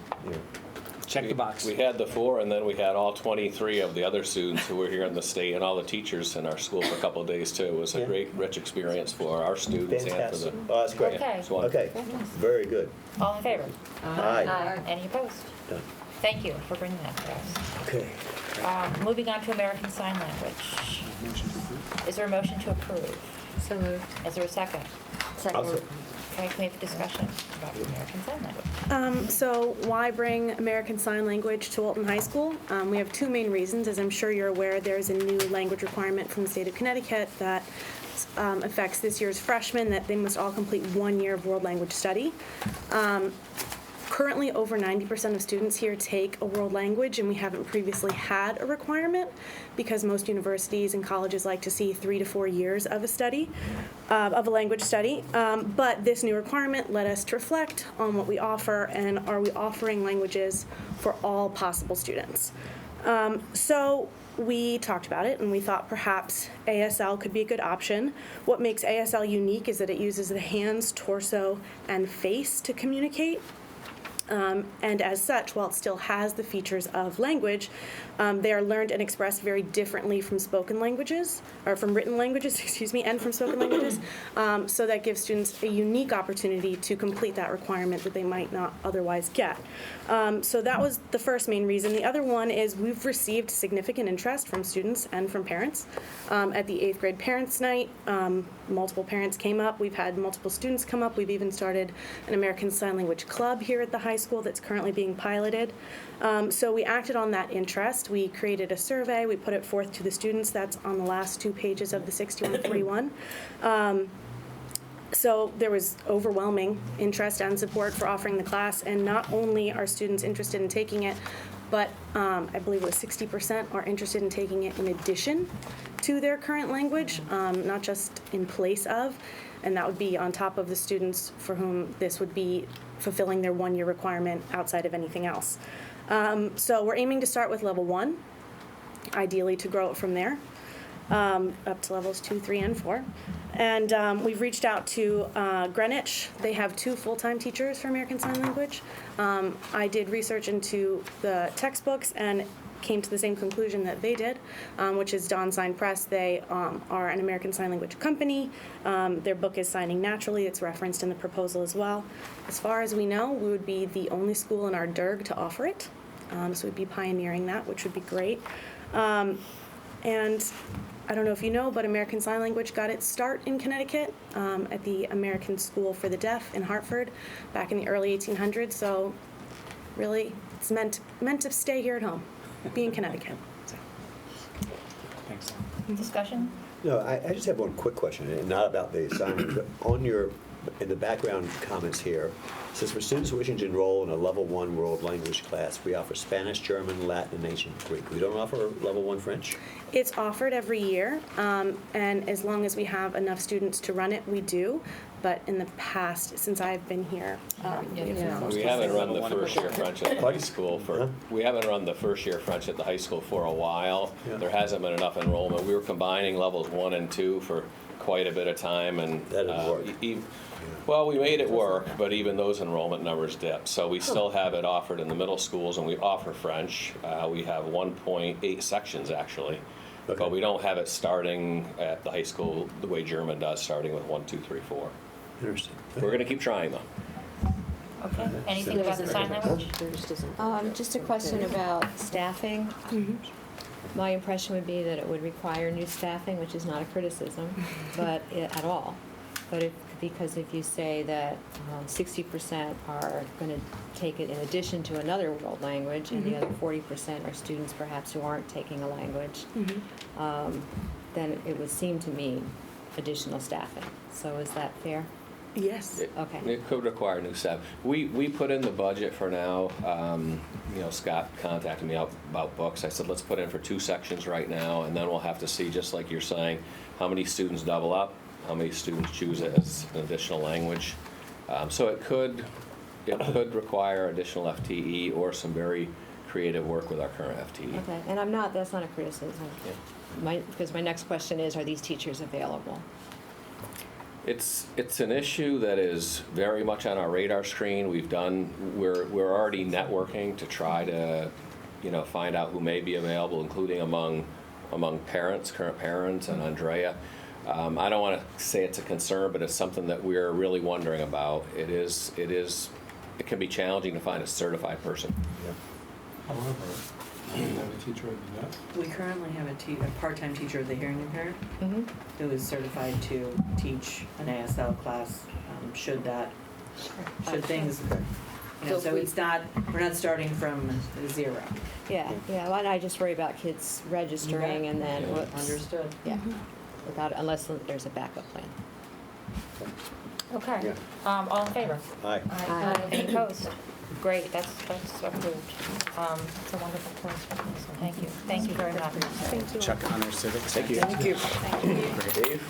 Check the box. We had the 4, and then we had all 23 of the other students who were here in the state, and all the teachers in our school for a couple of days too. It was a Yeah. great, rich experience for our students and for fantastic. the. Oh, that's great. Okay. It's wonderful. Okay, very good. All in favor? Aye. Any opposed? Done. Thank you for bringing that to us. Okay. Moving on to American Sign Language. Is there a motion to approve? So moved. Is there a second? I'll say- Okay, can we have a discussion about the American Sign Language? So why bring American Sign Language to Walton High School? We have 2 main reasons. As I'm sure you're aware, there's a new language requirement from the state of Connecticut that affects this year's freshmen, that they must all complete 1 year of world language study. Currently, over 90% of students here take a world language, and we haven't previously had a requirement because most universities and colleges like to see 3 to 4 years of a study, of a language study. But this new requirement led us to reflect on what we offer, and are we offering languages for all possible students. So we talked about it and we thought perhaps ASL could be a good option. What makes ASL unique is that it uses the hands, torso, and face to communicate. And as such, while it still has the features of language, they are learned and expressed very differently from spoken languages, or from written languages, and from spoken languages. So that gives students a unique opportunity to complete that requirement that they might not otherwise get. So that was the first main reason. The other one is we've received significant interest from students and from parents. At the 8th grade parents' night, multiple parents came up. We've had multiple students come up. We've even started an American Sign Language club here at the high school that's currently being piloted. So we acted on that interest. We created a survey. We put it forth to the students. That's on the last 2 pages of the 6141. So there was overwhelming interest and support for offering the class, and not only are students interested in taking it, but I believe it was 60% are interested in taking it in addition to their current language, not just in place of, and that would be on top of the students for whom this would be fulfilling their 1-year requirement outside of anything else. So we're aiming to start with level 1, ideally to grow it from there, up to levels 2, 3, and 4. And we've reached out to Greenwich. They have 2 full-time teachers for American Sign Language. I did research into the textbooks and came to the same conclusion that they did, which is Dawn Sign Press. They are an American Sign Language company. Their book is Signing Naturally. It's referenced in the proposal as well. As far as we know, we would be the only school in our DIRG to offer it. So we'd be pioneering that, which would be great. And I don't know if you know, but American Sign Language got its start in Connecticut at the American School for the Deaf in Hartford back in the early 1800s. So really, it's meant to stay here at home, be in Connecticut. So. Thanks. Discussion? No, I just have one quick question, and not about the assignment, but in the background comments here, it says for students wishing to enroll in a level 1 world language class, we offer Spanish, German, Latin, and ancient Greek. We don't offer level 1 French? It's offered every year, and as long as we have enough students to run it, we do. But in the past, since I've been here, We haven't run the first year French at the high school we haven't run the first year French at the high school for a while. Yeah. There hasn't been enough enrollment. We were combining levels 1 and 2 for quite a bit of time, and That didn't work. Well, we made it work, but even those enrollment numbers dipped. So we still have it offered in the middle schools, and we offer French. We have 1.8 sections, actually. Okay. But we don't have it starting at the high school the way German does, starting with 1, 2, 3, 4. Interesting. We're going to keep trying, though. Okay. Anything about the sign language? Just a question about staffing. My impression would be that it would require new staffing, which is not a criticism, but at all. But because if you say that 60% are going to take it in addition to another world language, and the other 40% are students perhaps who aren't taking a language, then it would seem to mean additional staffing. So is that fair? yes. Okay. It could require new staff. We put in the budget for now. Scott contacted me about books. I said, let's put in for 2 sections right now, and then we'll have to see, just like you're saying, how many students double up, how many students choose it as an additional language. So it could require additional FTE or some very creative work with our current FTE. Okay. And that's not a criticism. Yeah. Because my next question is, are these teachers available? It's an issue that is very much on our radar screen. We're already networking to try to, find out who may be available, including among parents, current parents, and Andrea. I don't want to say it's a concern, but it's something that we're really wondering about. It can be challenging to find a certified person. However, we have a teacher at the net. We currently have a part-time teacher of the hearing impaired who is certified to teach an ASL class, should things, we're not starting from 0. Yeah. Well, I just worry about kids registering and then whoops. Understood. Yeah. Unless there's a backup plan. Okay. Yeah. All in favor? Aye. Any opposed? Great, that's approved. It's a wonderful course. So thank you. Thank you very much. Thank you. Chuck Honor Civics. Thank you. Thank you. Dave?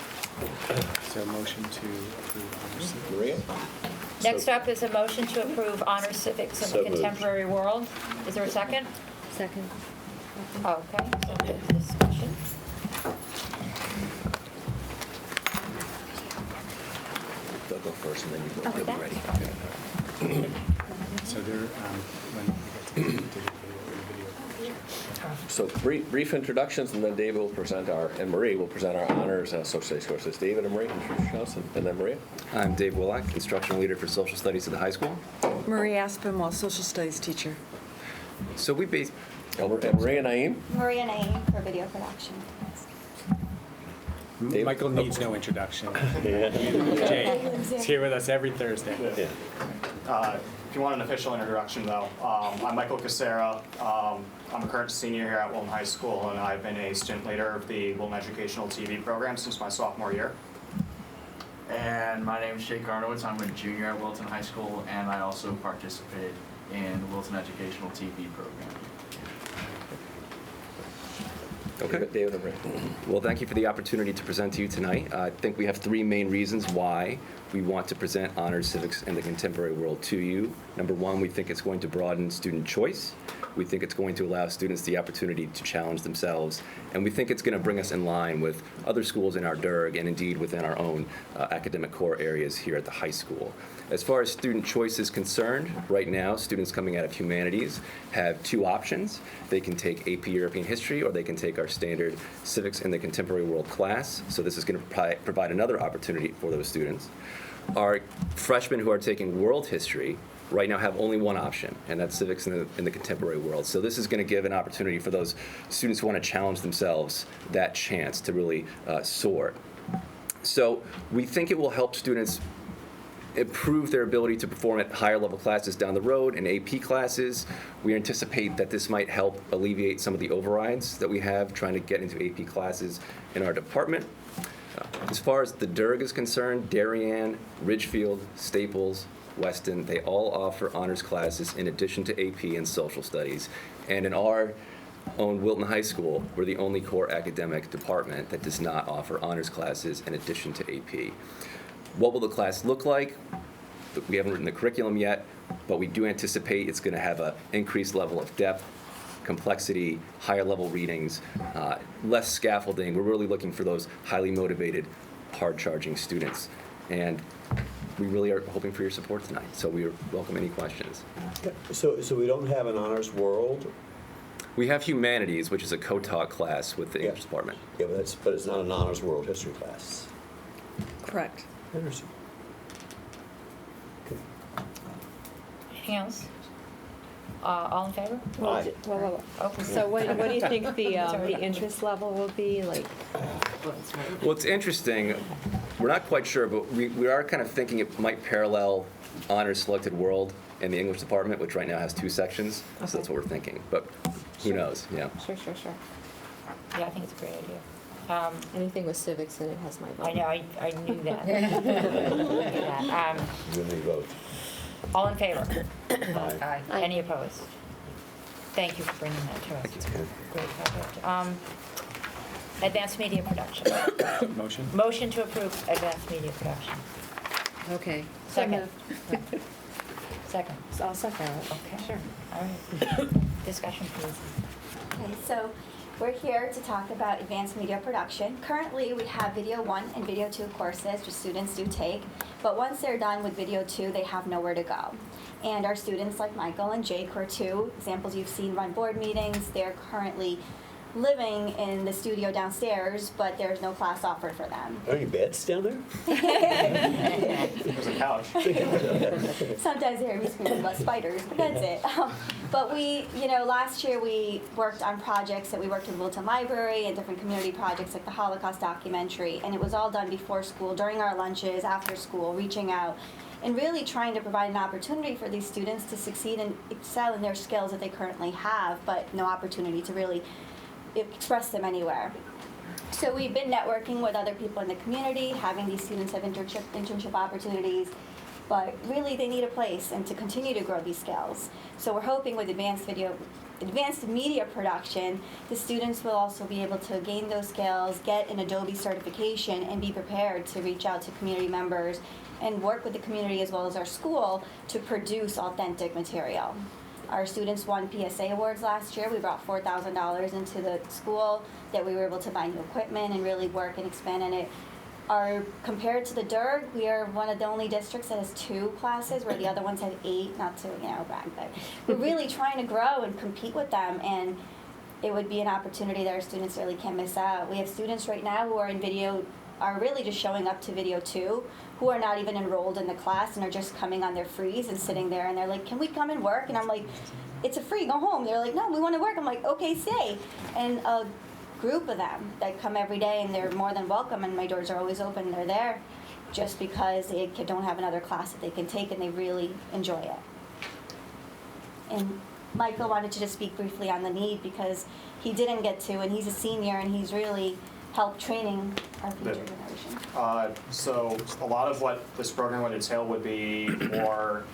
So motion to approve Honor Civics. Maria? Next up is a motion to approve Honor Civics in So the moved. Contemporary World. Is there a second? Second. Okay, so discussion. They'll go first and then you go, Okay, you'll be that's ready. So there, when we get to the video. So brief introductions, and then David will present and Marie will present our honors social studies courses. David and Marie, introduce yourselves, and then Maria. I'm Dave Willock, instructional leader for social studies at the high school. Marie Aspinwall, social studies teacher. So we base. And Maria Naeem. Maria Naeem for video production. Michael needs no introduction. Jay is here with us every Thursday. If you want an official introduction, though, I'm Michael Casera. I'm a current senior here at Wilton High School, and I've been a student leader of the Wilton Educational TV program since my sophomore year. And my name is Jake Arnowitz. I'm a junior at Wilton High School, and I also participated in the Wilton Educational TV program. Okay, David and Maria. Well, thank you for the opportunity to present to you tonight. I think we have three main reasons why we want to present Honors Civics in the Contemporary World to you. Number one, we think it's going to broaden student choice. We think it's going to allow students the opportunity to challenge themselves. And we think it's going to bring us in line with other schools in our DERG and indeed within our own academic core areas here at the high school. As far as student choice is concerned, right now, students coming out of humanities have two options. They can take AP European History, or they can take our standard Civics in the Contemporary World class. So this is going to provide another opportunity for those students. Our freshmen who are taking World History right now have only one option, and that's Civics in the Contemporary World. So this is going to give an opportunity for those students who want to challenge themselves that chance to really soar. So we think it will help students improve their ability to perform at higher level classes down the road in AP classes. We anticipate that this might help alleviate some of the overrides that we have trying to get into AP classes in our department. As far as the DERG is concerned, Darien, Ridgefield, Staples, Weston, they all offer honors classes in addition to AP and social studies. And in our own Wilton High School, we're the only core academic department that does not offer honors classes in addition to AP. What will the class look like? We haven't written the curriculum yet, but we do anticipate it's going to have an increased level of depth, complexity, higher level readings, less scaffolding. We're really looking for those highly motivated, hard-charging students. And we really are hoping for your support tonight, so we welcome any questions. So we don't have an honors world? We have humanities, which is a co-taught class with the English department. Yeah, but it's not an honors world history class. Correct. Interesting. Anything else? All in favor? Aye. So what do you think the interest level will be, like? Well, it's interesting. We're not quite sure, but we are kind of thinking it might parallel Honors Selected World in the English department, which right now has two sections. Okay. So that's what we're thinking. But who knows? Yeah. Sure. Yeah, I think it's a great idea. Anything with civics in it has my vote. I know, I knew that. Look at that. When they vote. All in favor? Aye. Any opposed? Thank you for bringing that to us. It's a great project. Advanced media production. Motion? Motion to approve advanced media production. Okay. Second. Second. So I'll second it. Okay. Sure. All right. Discussion, please. Okay, so we're here to talk about advanced media production. Currently, we have Video 1 and Video 2 courses, which students do take, but once they're done with Video 2, they have nowhere to go. And our students, like Michael and Jake, who are two examples you've seen run board meetings, they're currently living in the studio downstairs, but there's no class offered for them. Are there any beds down there? There's a couch. Sometimes they hear me screaming about spiders, but that's it. But last year we worked on projects that we worked with Wilton Library and different community projects like the Holocaust documentary, and it was all done before school, during our lunches, after school, reaching out, and really trying to provide an opportunity for these students to succeed and excel in their skills that they currently have, but no opportunity to really express them anywhere. So we've been networking with other people in the community, having these students have internship opportunities, but really they need a place and to continue to grow these skills. So we're hoping with advanced media production, the students will also be able to gain those skills, get an Adobe certification, and be prepared to reach out to community members and work with the community as well as our school to produce authentic material. Our students won PSA awards last year. We brought $4,000 into the school that we were able to buy new equipment and really work and expand in it. Compared to the DERG, we are one of the only districts that has 2 classes, where the other ones had 8, not to, brag, but we're really trying to grow and compete with them, and it would be an opportunity that our students really can't miss out. We have students right now who are in video, are really just showing up to video 2, who are not even enrolled in the class and are just coming on their frees and sitting there, and they're like, can we come and work? And I'm like, it's a free, go home. They're like, no, we want to work. I'm like, okay, stay. And a group of them that come every day, and they're more than welcome, and my doors are always open. They're there just because they don't have another class that they can take, and they really enjoy it. And Michael wanted to just speak briefly on the need, because he didn't get to, and he's a senior, and he's really helped training our future generation. So a lot of what this program would entail would be more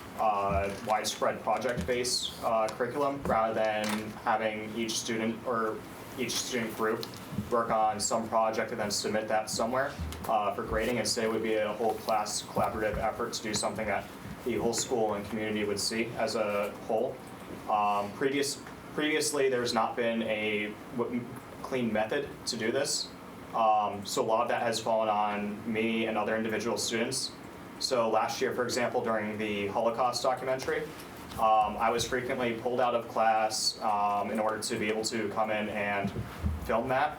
widespread project-based curriculum, rather than having each student or each student group work on some project and then submit that somewhere for grading. Instead, it would be a whole class collaborative effort to do something that the whole school and community would see as a whole. Previously, there's not been a clean method to do this. So a lot of that has fallen on me and other individual students. So last year, for example, during the Holocaust documentary, I was frequently pulled out of class in order to be able to come in and film that,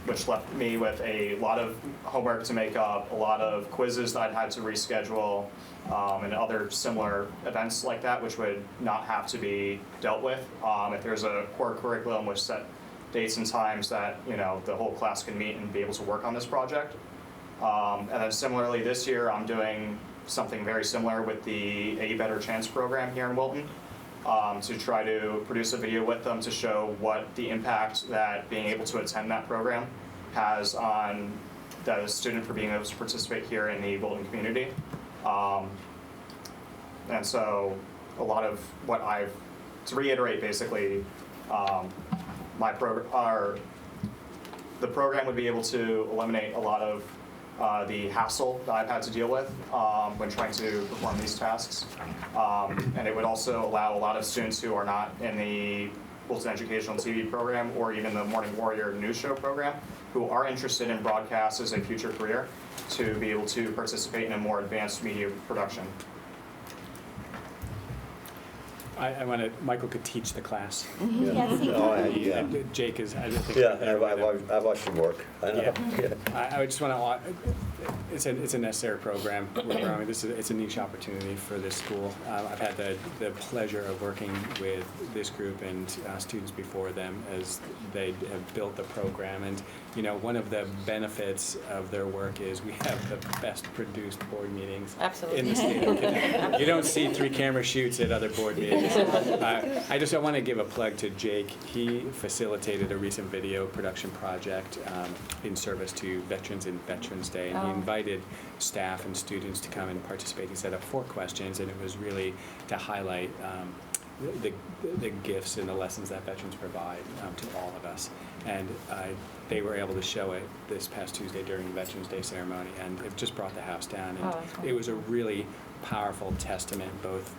which left me with a lot of homework to make up, a lot of quizzes that I'd had to reschedule, and other similar events like that, which would not have to be dealt with if there's a core curriculum which set dates and times that the whole class can meet and be able to work on this project. And then similarly this year, I'm doing something very similar with the A Better Chance program here in Wilton, to try to produce a video with them to show what the impact that being able to attend that program has on the student for being able to participate here in the Wilton community. And so a lot of what to reiterate basically, the program would be able to eliminate a lot of the hassle that I've had to deal with when trying to perform these tasks. And it would also allow a lot of students who are not in the Wilton Educational TV program or even the Morning Warrior news show program, who are interested in broadcast as a future career, to be able to participate in a more advanced media production. I wanted, Michael could teach the class. Yes, he can. Yeah. Jake is, I think. Yeah, I've watched him work. I know. Yeah. I would just want to, it's a necessary program. We're growing. It's a niche opportunity for this school. I've had the pleasure of working with this group and students before them as they have built the program. And one of the benefits of their work is we have the best produced board meetings in the state of Connecticut. You don't see 3 camera shoots at other board meetings. I want to give a plug to Jake. He facilitated a recent video production project in service to veterans in Veterans Day, and he invited staff and students to come and participate. He set up 4 questions, and it was really to highlight the gifts and the lessons that veterans provide to all of us. And they were able to show it this past Tuesday during the Veterans Day ceremony, and it just brought the house down. And it was a really powerful testament, both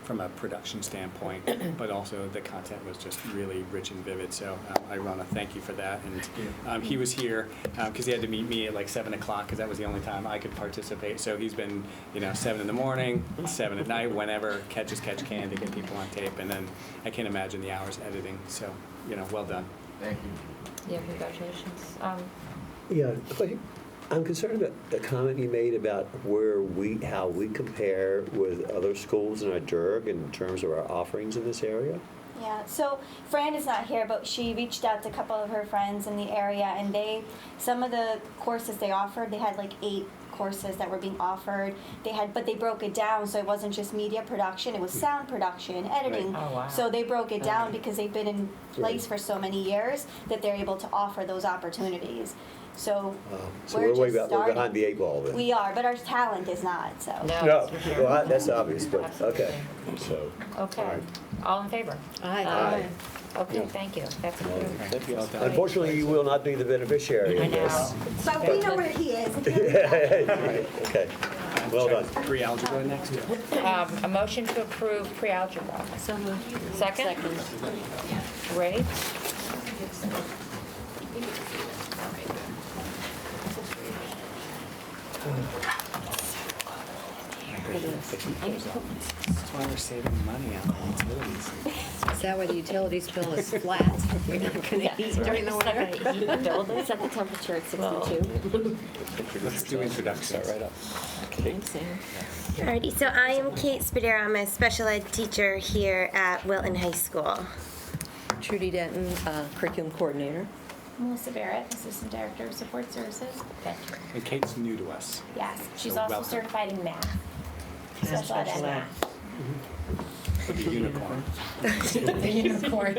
from a production standpoint, but also the content was just really rich and vivid. So I want to thank you for that. And he was here because he had to meet me at like 7 o'clock because that was the only time I could participate. So he's been, 7 in the morning, 7 at night, whenever catch can to get people on tape. And then I can't imagine the hours editing. So, well done. Thank you. Yeah, congratulations. Yeah, I'm concerned about the comment you made about how we compare with other schools in our DERG in terms of our offerings in this area. Yeah, so Fran is not here, but she reached out to a couple of her friends in the area, and some of the courses they offered, they had like 8 courses that were being offered. But they broke it down, so it wasn't just media production, it was sound production, editing. Oh, wow. So they broke it down because they've been in place for so many years that they're able to offer those opportunities. So we're behind the 8 ball then. We are, but our talent is not, so. No, well, that's obvious, but okay. So, Okay. All in favor? Aye. Okay, thank you. That's approved. Thank you. unfortunately, you will not be the beneficiary I of this. know. So we know where he is. Okay. Well done. Pre-algebra next? A motion to approve pre-algebra. So moved. Second? Ready? That's why we're saving money on the utilities. Is that why the utilities bill is flat? You're not gonna eat during the winter? Set the temperature at 62. Let's do introductions. Start right up. Thanks, Sam. Alrighty, so I am Kate Spadero. I'm a special ed teacher here at Wilton High School. Trudy Denton, curriculum coordinator. Melissa Barrett, Assistant Director of Support Services. Thank you. And Kate's new to us. Yes, she's So also welcome. certified in math. Special ed and math. For the unicorn. The unicorn.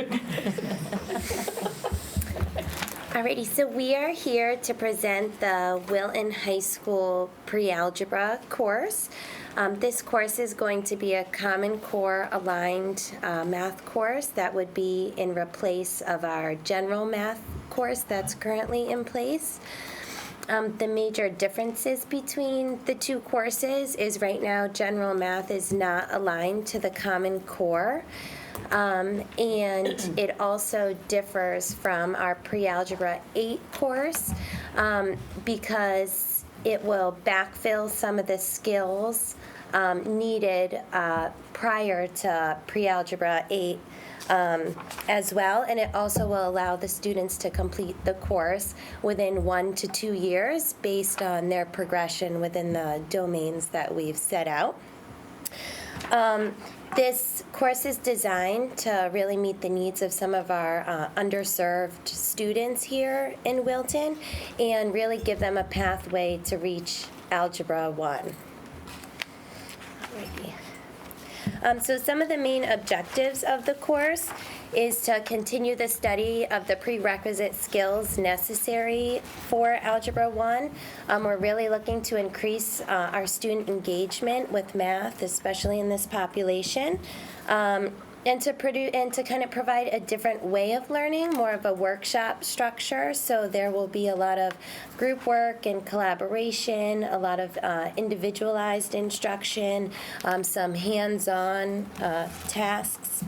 Alrighty, so we are here to present the Wilton High School pre-algebra course. This course is going to be a Common Core aligned math course that would be in replace of our general math course that's currently in place. The major differences between the two courses is right now general math is not aligned to the Common Core. And it also differs from our Pre-Algebra 8 course because it will backfill some of the skills needed prior to Pre-Algebra 8 as well, and it also will allow the students to complete the course within 1 to 2 years based on their progression within the domains that we've set out. This course is designed to really meet the needs of some of our underserved students here in Wilton and really give them a pathway to reach Algebra 1. So some of the main objectives of the course is to continue the study of the prerequisite skills necessary for Algebra 1. We're really looking to increase our student engagement with math, especially in this population. And to kind of provide a different way of learning, more of a workshop structure. So there will be a lot of group work and collaboration, a lot of individualized instruction, some hands-on tasks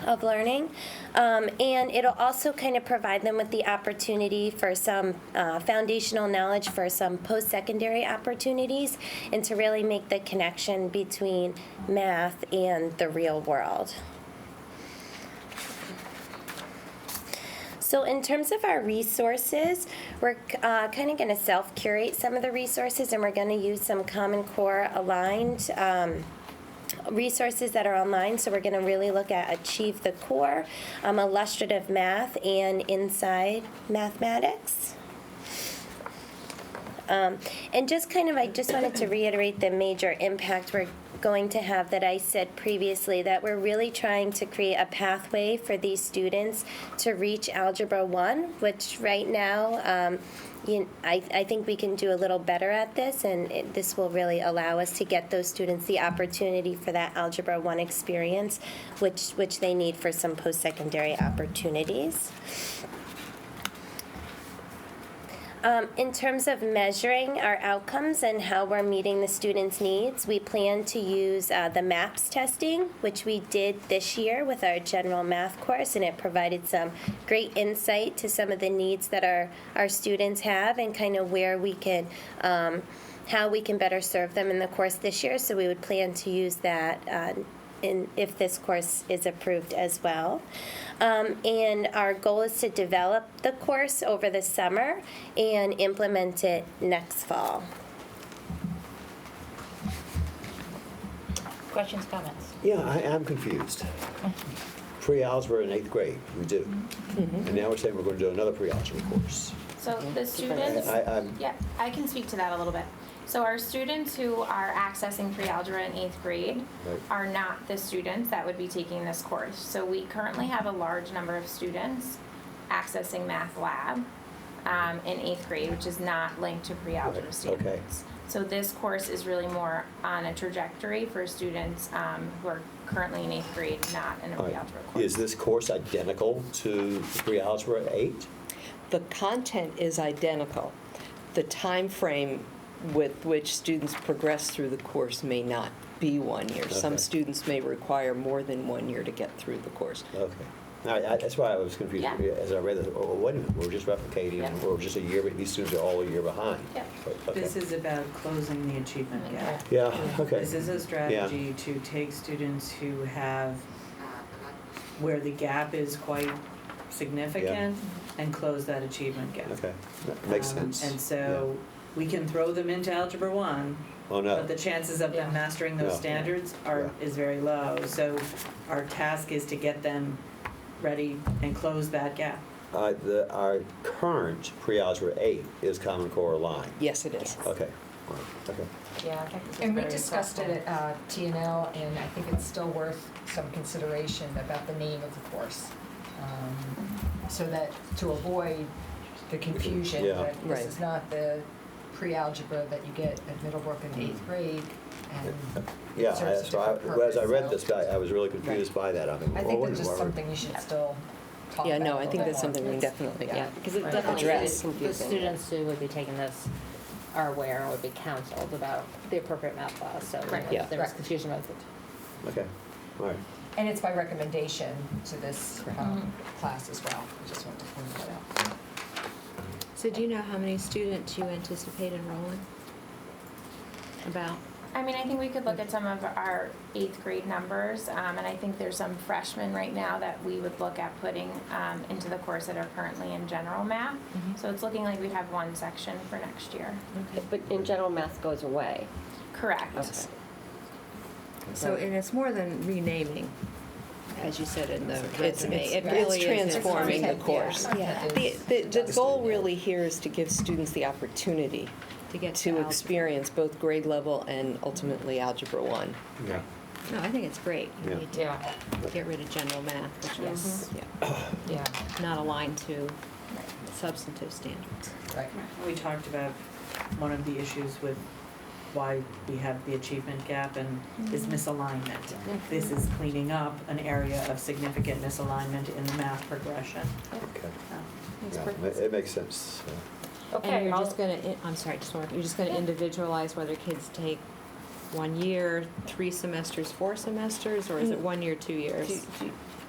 of learning. And it'll also kind of provide them with the opportunity for some foundational knowledge for some post-secondary opportunities and to really make the connection between math and the real world. So in terms of our resources, we're kind of going to self-curate some of the resources, and we're going to use some Common Core aligned resources that are online. So we're going to really look at Achieve the Core, illustrative math, and inside mathematics. And just kind of, I just wanted to reiterate the major impact we're going to have that I said previously, that we're really trying to create a pathway for these students to reach Algebra 1, which right now, I think we can do a little better at this, and this will really allow us to get those students the opportunity for that Algebra 1 experience, which they need for some post-secondary opportunities. In terms of measuring our outcomes and how we're meeting the students' needs, we plan to use the MAPS testing, which we did this year with our general math course, and it provided some great insight to some of the needs that our students have and kind of where we can, how we can better serve them in the course this year. So we would plan to use that if this course is approved as well. And our goal is to develop the course over the summer and implement it next fall. Questions, comments? Yeah, I'm confused. Pre-algebra in 8th grade, we do. And now we're saying we're going to do another pre-algebra course. So the students, yeah, I can speak to that a little bit. So our students who are accessing pre-algebra in 8th grade are not the students that would be taking this course. So we currently have a large number of students accessing Math Lab in 8th grade, which is not linked to pre-algebra standards. So this course is really more on a trajectory for students who are currently in 8th grade, not in a pre-algebra course. Is this course identical to pre-algebra 8? The content is identical. The time frame with which students progress through the course may not be 1 year. Some Okay. students may require more than 1 year to get through the course. Okay. All right, that's why I was confused. Yeah. As I read this, oh, wait a minute, we're just replicating, Yeah. we're just a year, but these students are all a year behind. Yeah. Okay. This is about closing the achievement gap. Yeah, okay. This is a strategy to take students who have, where the gap is quite significant, and close that achievement gap. Okay, that makes sense. And so, we can throw them into Algebra 1, Oh, no. but the chances of them mastering those No. standards is very low. So our task is to get them ready and close that gap. Our current pre-algebra 8 is Common Core line. Yes, it is. Okay, all right, okay. Yeah, I think this is And we very discussed helpful. it at T&L, and I think it's still worth some consideration about the name of the course. So that, to avoid the confusion, Yeah. that this Right. is not the pre-algebra that you get at Middlebrook in 8th grade, and Yeah, it serves a so I, different as I purpose, read so- this, I was really confused by that. I mean, I well, think wait a that's just minute, something you should still talk about. Yeah, no, a I think little that's more. something we definitely, Yeah. yeah. Because it Right. definitely, Address. the students who would be taking this are aware and would be counseled about the appropriate math class, so Right. Yeah. if there was Right. confusion about it. Okay, all right. And it's by recommendation to this class as well. I just wanted to point that out. So do you know how many students you anticipate enrolling? About? I mean, I think we could look at some of our 8th grade numbers, and I think there's some freshmen right now that we would look at putting into the course that are currently in general math. So it's looking like we'd have one section for next year. But in general, math goes away. Correct. So, and it's more than renaming, as you said in the It's, resume. it's, It it's really is. transforming the content, course. yeah. The goal really here is to give students the opportunity To get to algebra. experience both grade level and ultimately Algebra 1. Yeah. No, I think it's great. You Yeah. need to get rid of general math, which is Yeah, not aligned to substantive standards. right. We talked about one of the issues with why we have the achievement gap and is misalignment. This is cleaning up an area of significant misalignment in the math progression. Okay. Yeah. Yeah, it makes sense. Okay, And you're I'll- just gonna, I'm sorry, you're just gonna individualize whether kids take 1 year, 3 semesters, 4 semesters, or is it 1 year, 2 years?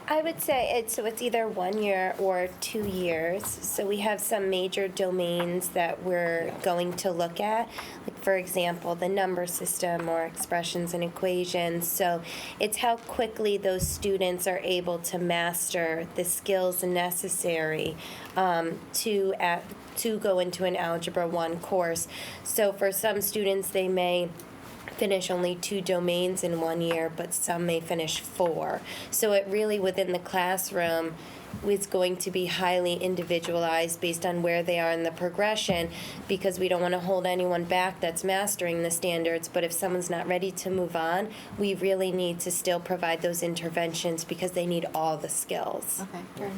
I would say it's either 1 year or 2 years. So we have some major domains that we're going to look at, like for example, the number system or expressions and equations. So it's how quickly those students are able to master the skills necessary to go into an Algebra 1 course. So for some students, they may finish only 2 domains in 1 year, but some may finish 4. So it really, within the classroom, is going to be highly individualized based on where they are in the progression, because we don't want to hold anyone back that's mastering the standards. But if someone's not ready to move on, we really need to still provide those interventions because they need all the skills. Okay.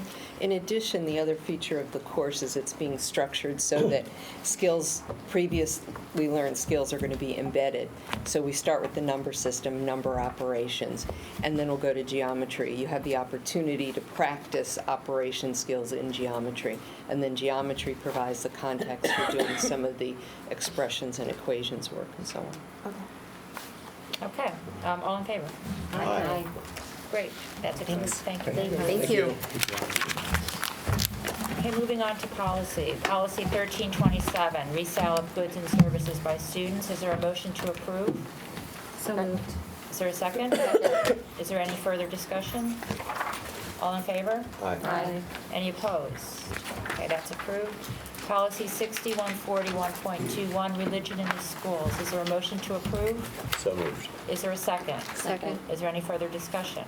In addition, the other feature of the course is it's being structured so that skills, previously learned skills, are going to be embedded. So we start with the number system, number operations, and then we'll go to geometry. You have the opportunity to practice operation skills in geometry, and then geometry provides the context for doing some of the expressions and equations work and so on. Okay, all in favor? Aye. Great, that's approved. Thank you. Thank you. Okay, moving on to policy. Policy 1327, resale of goods and services by students. Is there a motion to approve? So moved. Is there a second? Is there any further discussion? All in favor? Aye. Any opposed? Okay, that's approved. Policy 6141.21, religion in the schools. Is there a motion to approve? So moved. Is there a second? Second. Is there any further discussion?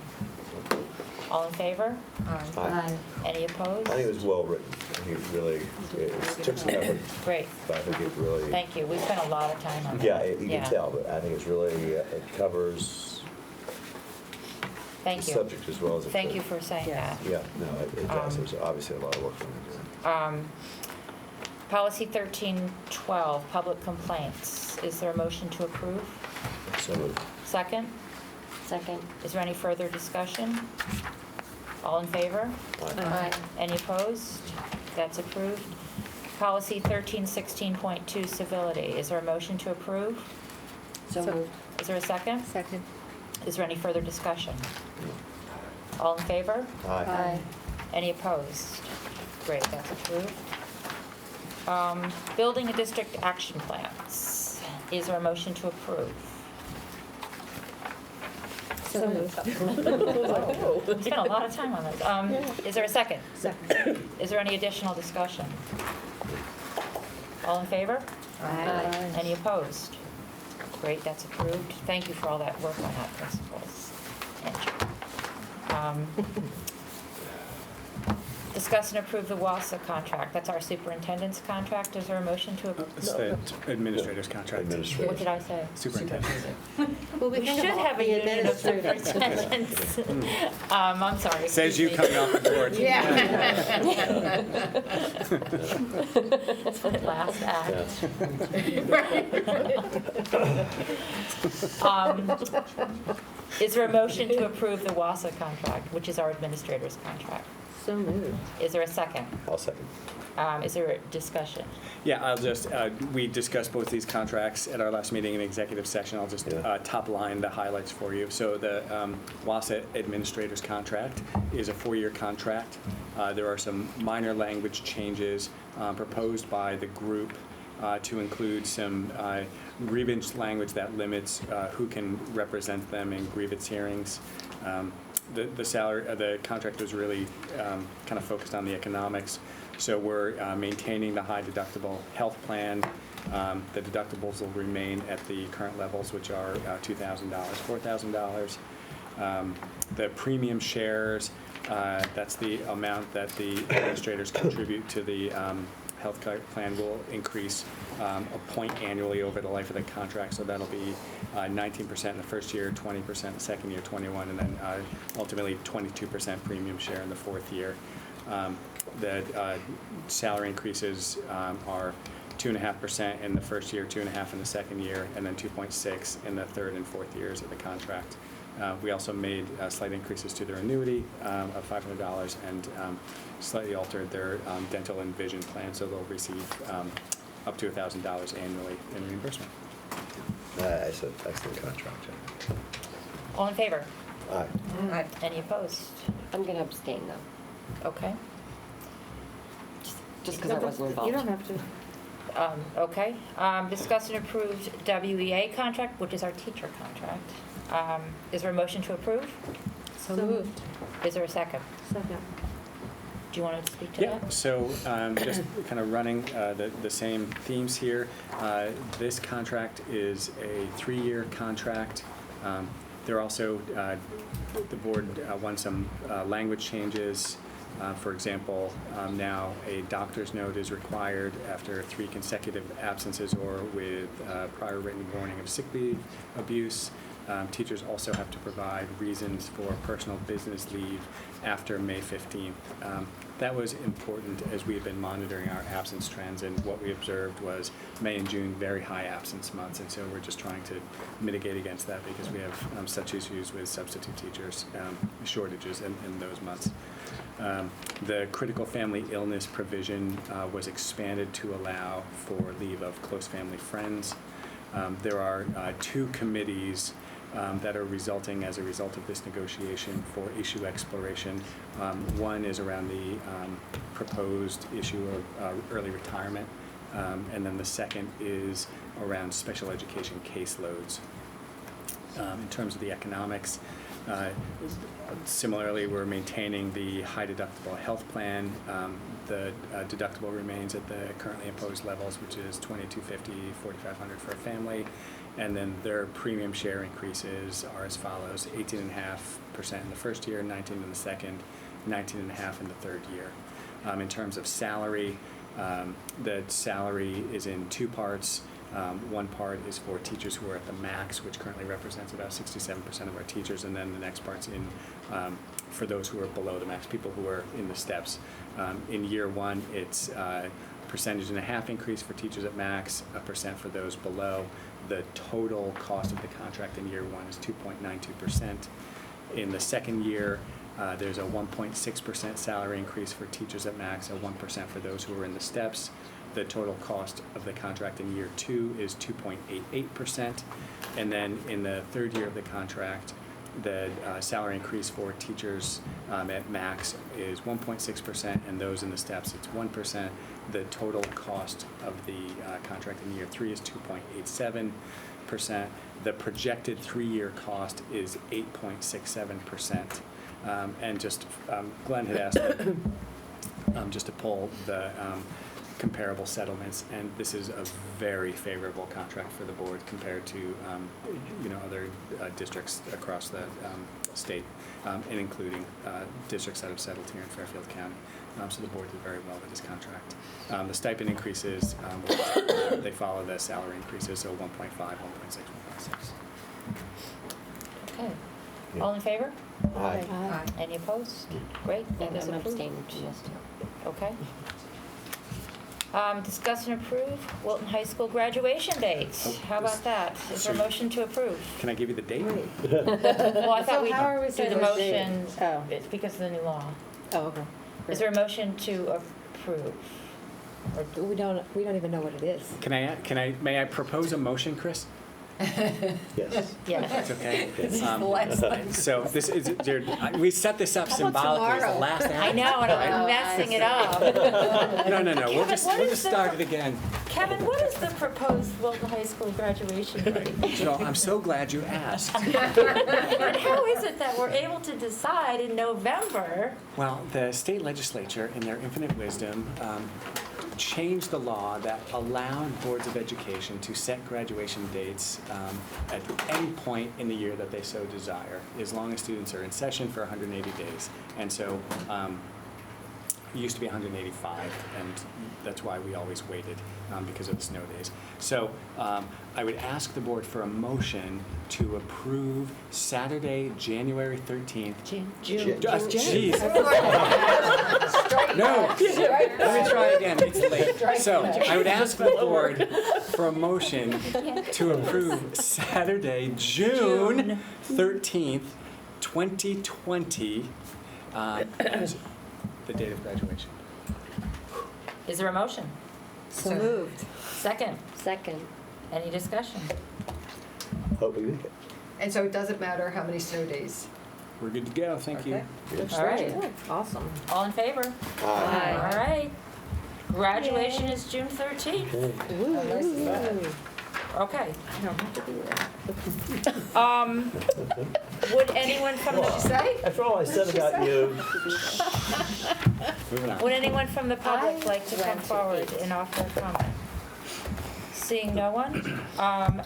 All in favor? Aye. Any opposed? I think it was well written. I think it really, it took some effort, Great, but I think it really. thank you. We spent a lot of time on that. Yeah, you can tell, but I think it's really, it covers the Thank you. subject as well as it Thank could. you for saying that. Yeah, no, it does. There's obviously a lot of work going into it. Policy 1312, public complaints. Is there a motion to approve? So moved. Second? Second. Is there any further discussion? All in favor? Aye. Any opposed? That's approved. Policy 1316.2, civility. Is there a motion to approve? So moved. Is there a second? Second. Is there any further discussion? All in favor? Aye. Any opposed? Great, that's approved. Building and district action plans. Is there a motion to approve? So moved. We spent a lot of time on this. Is there a second? Second. Is there any additional discussion? All in favor? Aye. Any opposed? Great, that's approved. Thank you for all that work on that, principals. Discuss and approve the WASA contract. That's our superintendent's contract. Is there a motion to approve? It's the administrator's contract. Administrator. What did I say? Superintendent. Well, We should have a union of superintendents. I'm sorry. Says you excuse me. coming off the board. That's what last act. Is there a motion to approve the WASA contract, which is our administrator's contract? So moved. Is there a second? I'll second. Is there a discussion? Yeah, I'll just, we discussed both these contracts at our last meeting in executive session. I'll just top line the highlights for you. So the WASA administrator's contract is a 4-year contract. There are some minor language changes proposed by the group to include some grievance language that limits who can represent them in grievance hearings. The contract was really kind of focused on the economics. So we're maintaining the high deductible health plan. The deductibles will remain at the current levels, which are $2,000, $4,000. The premium shares, that's the amount that the administrators contribute to the health plan, will increase a point annually over the life of the contract. So that'll be 19% in the first year, 20% in the second year, 21%, and then ultimately 22% premium share in the fourth year. The salary increases are 2.5% in the first year, 2.5% in the second year, and then 2.6% in the third and fourth years of the contract. We also made slight increases to their annuity of $500 and slightly altered their dental and vision plan, so they'll receive up to $1,000 annually in reimbursement. That's an excellent contract. All in favor? Aye. Aye. Any opposed? I'm going to abstain, though, Okay. just because I wasn't involved. You don't have to. Okay. Discuss and approved WEA contract, which is our teacher contract. Is there a motion to approve? So moved. Is there a second? Second. Do you want to speak to Yeah, that? so just kind of running the same themes here. This contract is a 3-year contract. There also, the board won some language changes. For example, now a doctor's note is required after 3 consecutive absences or with prior written warning of sick leave abuse. Teachers also have to provide reasons for personal business leave after May 15th. That was important as we have been monitoring our absence trends, and what we observed was May and June very high absence months, and so we're just trying to mitigate against that because we have such issues with substitute teachers, shortages in those months. The critical family illness provision was expanded to allow for leave of close family friends. There are 2 committees that are resulting as a result of this negotiation for issue exploration. One is around the proposed issue of early retirement, and then the second is around special education caseloads. In terms of the economics, similarly, we're maintaining the high deductible health plan. The deductible remains at the currently imposed levels, which is $2,250, $4,500 for a family. And then their premium share increases are as follows: 18.5% in the first year, 19% in the second, 19.5% in the third year. In terms of salary, the salary is in 2 parts. One part is for teachers who are at the max, which currently represents about 67% of our teachers, and then the next part's in for those who are below the max, people who are in the steps. In year 1, it's 1.5% increase for teachers at max, 1% for those below. The total cost of the contract in year 1 is 2.92%. In the second year, there's a 1.6% salary increase for teachers at max, a 1% for those who are in the steps, the total cost of the contract in year 2 is 2.88%. And then in the third year of the contract, the salary increase for teachers at max is 1.6%, and those in the steps, it's 1%. The total cost of the contract in year 3 is 2.87%. The projected 3-year cost is 8.67%. And just, Glenn had asked me, just to pull the comparable settlements, and this is a very favorable contract for the board compared to other districts across the state, and including districts that have settled here in Fairfield County. So the board did very well with this contract. The stipend increases, they follow the salary increases, so 1.5, 1.6, 1.6. Okay. All in favor? Aye. Any opposed? Great, that is I'm approved. abstaining from this too. Okay. Discuss and approve Wilton High School graduation dates. How about that? Is there a motion to approve? Can I give you the date? Well, I thought So how are we we'd do the setting the date? motion, it's because of the new law. Oh, okay. Is there a motion to approve? We don't even know what it is. May I propose a motion, Chris? Yes. Yes. That's okay. Excellent. So this is, we set this up symbolically as the last act. I know, and I'm messing it up. No. We'll Kevin, just start it again. Kevin, what is the proposed Wilton High School graduation date? I'm so glad you asked. And how is it that we're able to decide in November? Well, the state legislature, in their infinite wisdom, changed the law that allowed boards of education to set graduation dates at any point in the year that they so desire, as long as students are in session for 180 days. And so it used to be 185, and that's why we always waited, because of the snow days. So I would ask the board for a motion to approve Saturday, January 13th. June. Jeez. No, let me try again, it's late. So I would ask the board for a motion to approve Saturday, June 13th, 2020, as the date of graduation. Is there a motion? So moved. Second. Second. Any discussion? Hope we make it. And so it doesn't matter how many snow days? We're good to go, thank you. Okay. All right. Awesome. All in favor? Aye. All right. Graduation is June 13th. Okay. I don't have to do that. Would anyone from the Say? After all I said about you. Moving on. Would anyone from the public like to come forward and offer a comment? Seeing no one,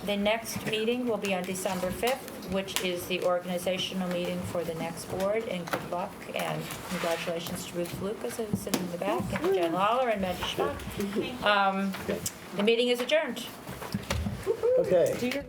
the next meeting will be on December 5th, which is the organizational meeting for the next board, and good luck and congratulations to Ruth Lucas, who's sitting in the back, and Jen Lawler and Maggie Schmuck. The meeting is adjourned. Okay.